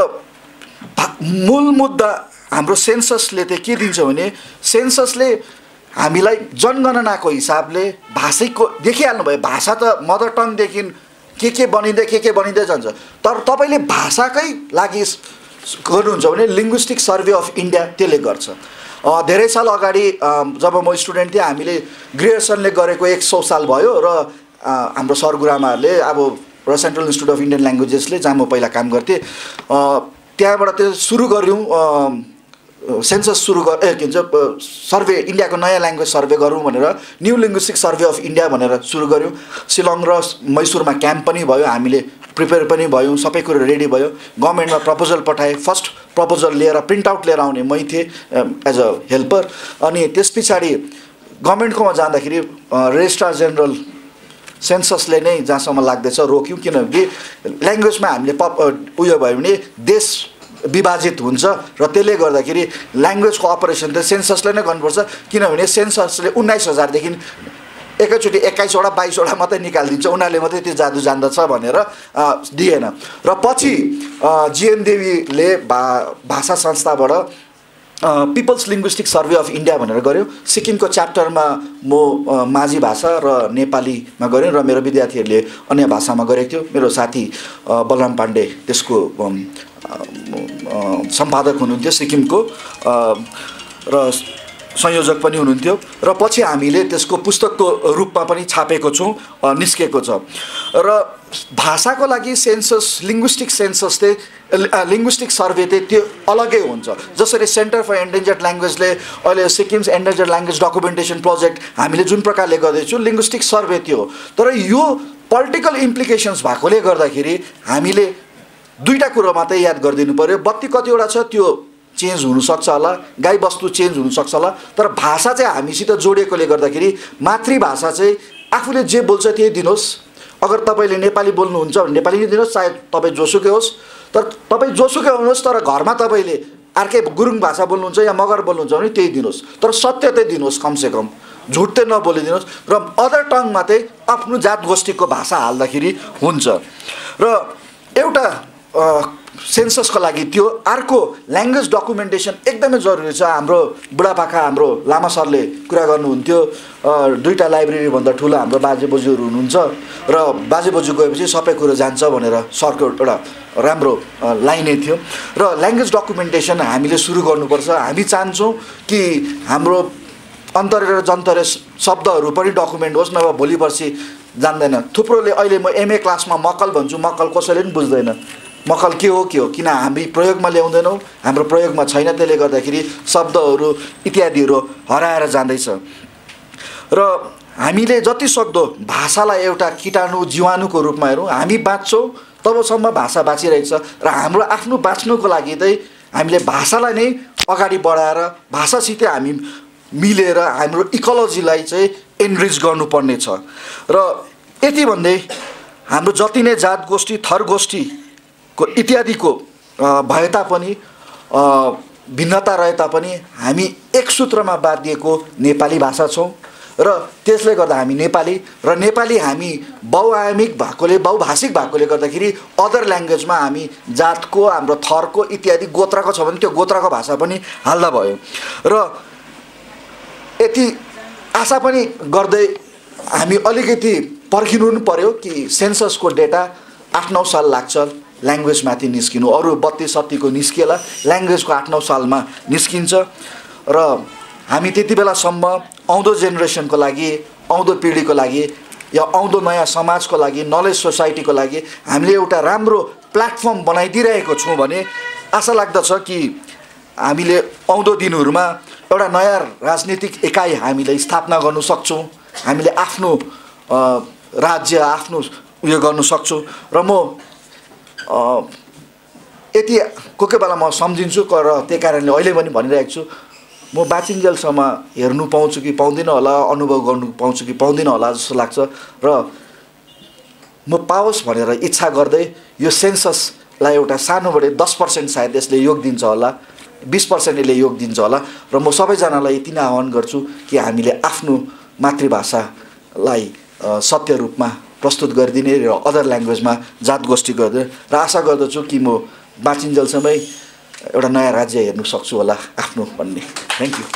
मूल मुद्दा हाम्रो सेन्ससले चाहिँ के दिन्छ भने सेन्ससले हामीलाई जनगणनाको हिसाबले भाषिकको देखिहाल्नु भयो, भाषा त मदर टङदेखि के बनिँदै जान्छ, तर तपाईँले भाषाकै लागि गर्नुहुन्छ भने लिङ्ग्विस्टिक सर्वे अफ इन्डिया त्यसले गर्छ। धेरै साल अगाडि जब म स्टुडेन्ट थिएँ हामीले ग्रेजुएसनले गरेको 100 साल भयो, र हाम्रो सरगुरुआमाहरूले अब र सेन्ट्रल इन्स्टिट्युट अफ इन्डियन ल्याङ्ग्वेजेसले जहाँ म पहिला काम गर्थेँ त्यहाँबाट त्यो सुरु गऱ्यौँ, सेन्सस सुरु के भन्छ सर्वे, इन्डियाको नयाँ ल्याङ्ग्वेज सर्वे गरौँ भनेर new linguistic survey of India भनेर सुरु गऱ्यौँ। शिलङ र मैसुरमा क्याम्प पनि भयो, हामीले प्रिपेयर पनि भयौँ, सबै कुरो रेडी भयो। गभर्मेन्टमा प्रपोजल पठाएँ, फर्स्ट प्रपोजल लिएर प्रिन्ट आउट लिएर आउने मै थिएँ एज अ हेल्पर। अनि त्यस पछाडि गभर्मेन्टकोमा जाँदाखेरि रेजिस्ट्रार जेनरल सेन्ससले नै जहाँसम्म लाग्दैछ रोक्यौँ, किनभने ल्याङ्ग्वेजमा हामीले उयो भयो भने देश विभाजित हुन्छ, र त्यसले गर्दाखेरि ल्याङ्ग्वेजको अपरेसन त सेन्ससले नै गर्नुपर्छ, किनभने सेन्ससले 19,000देखि एकैचोटि 21 वटा 22 वटा मात्रै निकालिदिन्छ, उनीहरूले मात्रै त्यो जादु जान्दछ भनेर दिएन। र पछि जीएन देवीले भाषा संस्थाबाट peoples linguistic survey of India भनेर गऱ्यो। सिक्किमको च्याप्टरमा म माझी भाषा र नेपालीमा गरेँ, र मेरो विद्यार्थीहरूले अन्य भाषामा गरेको थियो। मेरो साथी बलराम पाण्डे त्यसको सम्पादक हुनुहुन्थ्यो सिक्किमको, र संयोजक पनि हुनुहुन्थ्यो र पछि हामीले त्यसको पुस्तकको रूपमा पनि छापेको छौँ, निस्केको छ। र भाषाको लागि सेन्सस, लिङ्ग्विस्टिक सेन्सस चाहिँ लिङ्ग्विस्टिक सर्वे चाहिँ त्यो अलगै हुन्छ। जसरी सेन्टर फर एन्डेन्जर्ड ल्याङ्ग्वेजले अहिले Sikkim's endangered language documentation project हामीले जुन प्रकारले गर्दैछौँ, लिङ्ग्विस्टिक सर्वे त्यो हो। तर यो पोलिटिकल इम्प्लिकेसन्स भएकोले गर्दाखेरि हामीले दुईवटा कुरो मात्रै याद गरिदिनु पऱ्यो। बत्ती कतिवटा छ त्यो चेन्ज हुनसक्छ होला, गाईबस्तु चेन्ज हुनसक्छ होला, तर भाषा चाहिँ हामीसित जोडिएकोले गर्दाखेरि मातृभाषा चाहिँ आफूले जे बोल्छ त्यही दिनुहोस्। अगर तपाईँले नेपाली बोल्नुहुन्छ भने नेपाली नै दिनुहोस्, चाहे तपाईँ जोसुकै होस्। तर तपाईँ जोसुकै हुनुहोस्, तर घरमा तपाईँले अर्कै गुरुङ भाषा बोल्नुहुन्छ या मगर बोल्नुहुन्छ भने त्यही दिनुहोस्, तर सत्य चाहिँ दिनुहोस्, कमसेकम झुट चाहिँ नबोलिदिनुहोस्। र अदर टङमा चाहिँ आफ्नो जात गोष्ठीको भाषा हाल्दाखेरि हुन्छ। र एउटा सेन्ससको लागि त्यो, अर्को ल्याङ्ग्वेज डकुमेन्टेसन एकदमै जरुरी छ। हाम्रो बुढापाका, हाम्रो लामा सरले कुरा गर्नुहुन्थ्यो, दुईवटा लाइब्रेरीभन्दा ठुलो हाम्रो बाजे बोजूहरू हुनुहुन्छ र बाजे बोजू गएपछि सबै कुरो जान्छ भनेर सरको एउटा राम्रो लाइनै थियो। र ल्याङ्ग्वेज डकुमेन्टेसन हामीले सुरु गर्नुपर्छ। हामी चाहन्छौँ कि हाम्रो अन्तरे र जन्तरे शब्दहरू पनि डकुमेन्ट होस्, नभए भोलि पर्सि जान्दैन। थुप्रोले अहिले म एमए क्लासमा मक्कल भन्छु, मक्कल कसैले पनि बुझ्दैन मक्कल के हो किन हामी प्रयोगमा ल्याउँदैनौँ, हाम्रो प्रयोगमा छैन। त्यसले गर्दाखेरि शब्दहरू इत्यादिहरू हराएर जाँदैछ। र हामीले जति सक्दो भाषालाई एउटा कीटाणु जीवाणुको रूपमा हेरौँ। हामी बाँच्छौँ तबसम्म भाषा बाँचिरहेछ र हाम्रो आफ्नो बाँच्नुको लागि चाहिँ हामीले भाषालाई नै अगाडि बढाएर भाषासितै हामी मिलेर हाम्रो इकोलोजीलाई चाहिँ एनरिच गर्नुपर्ने छ। र यति भन्दै हाम्रो जति नै जात गोष्ठी, थर गोष्ठीको इत्यादिको भए तापनि, भिन्नता रहे तापनि हामी एक सूत्रमा बाँधिएको नेपाली भाषा छौँ। र त्यसले गर्दा हामी नेपाली, र नेपाली हामी बहुआयामिक भएकोले, बहुभाषिक भएकोले गर्दाखेरि अदर ल्याङ्ग्वेजमा हामी जातको, हाम्रो थरको इत्यादि गोत्रको छ भने त्यो गोत्रको भाषा पनि हाल्दा भयो। र यति आशा पनि गर्दै हामी अलिकति पर्खिनु पनि पर्यो कि सेन्ससको डेटा 8-9 साल लाग्छ ल्याङ्ग्वेजमाथि निस्किनु। अरू 32-37को निस्किएला, ल्याङ्ग्वेजको 8-9 सालमा निस्किन्छ। र हामी त्यति बेलासम्म आउँदो जेनेरेसनको लागि, आउँदो पिँढीको लागि या आउँदो नयाँ समाजको लागि, नलेज सोसाइटीको लागि हामीले एउटा राम्रो प्लेटफर्म बनाइदिइरहेको छौँ भने आशा लाग्दछ कि हामीले आउँदो दिनहरूमा एउटा नयाँ राजनीतिक एकाइ हामीले स्थापना गर्नु सक्छौँ। हामीले आफ्नो राज्य, आफ्नो उयो गर्नु सक्छौँ। र म यति कोही बेला म सम्झिन्छु, र त्यही कारणले अहिले पनि भनिरहेको छु, म बाँचिन्जेलसम्म हेर्नु पाउँछु कि पाउँदिनँ होला, अनुभव गर्नु पाउँछु कि पाउँदिनँ होला जस्तो लाग्छ। र म पाओस् भनेर इच्छा गर्दै यो सेन्ससलाई एउटा सानोबडे 10% सायद यसले योग दिन्छ होला, 20% यसले योग दिन्छ होला। र म सबैजनालाई यति नै आह्वान गर्छु कि हामीले आफ्नो मातृभाषालाई सत्य रूपमा प्रस्तुत गरिदिने र अदर ल्याङ्ग्वेजमा जात गोष्ठी गरिदिने। र आशा गर्दछु कि म बाँचिन्जेलसम्मै एउटा नयाँ राज्य हेर्नु सक्छु होला आफ्नो भन्ने। Thank you.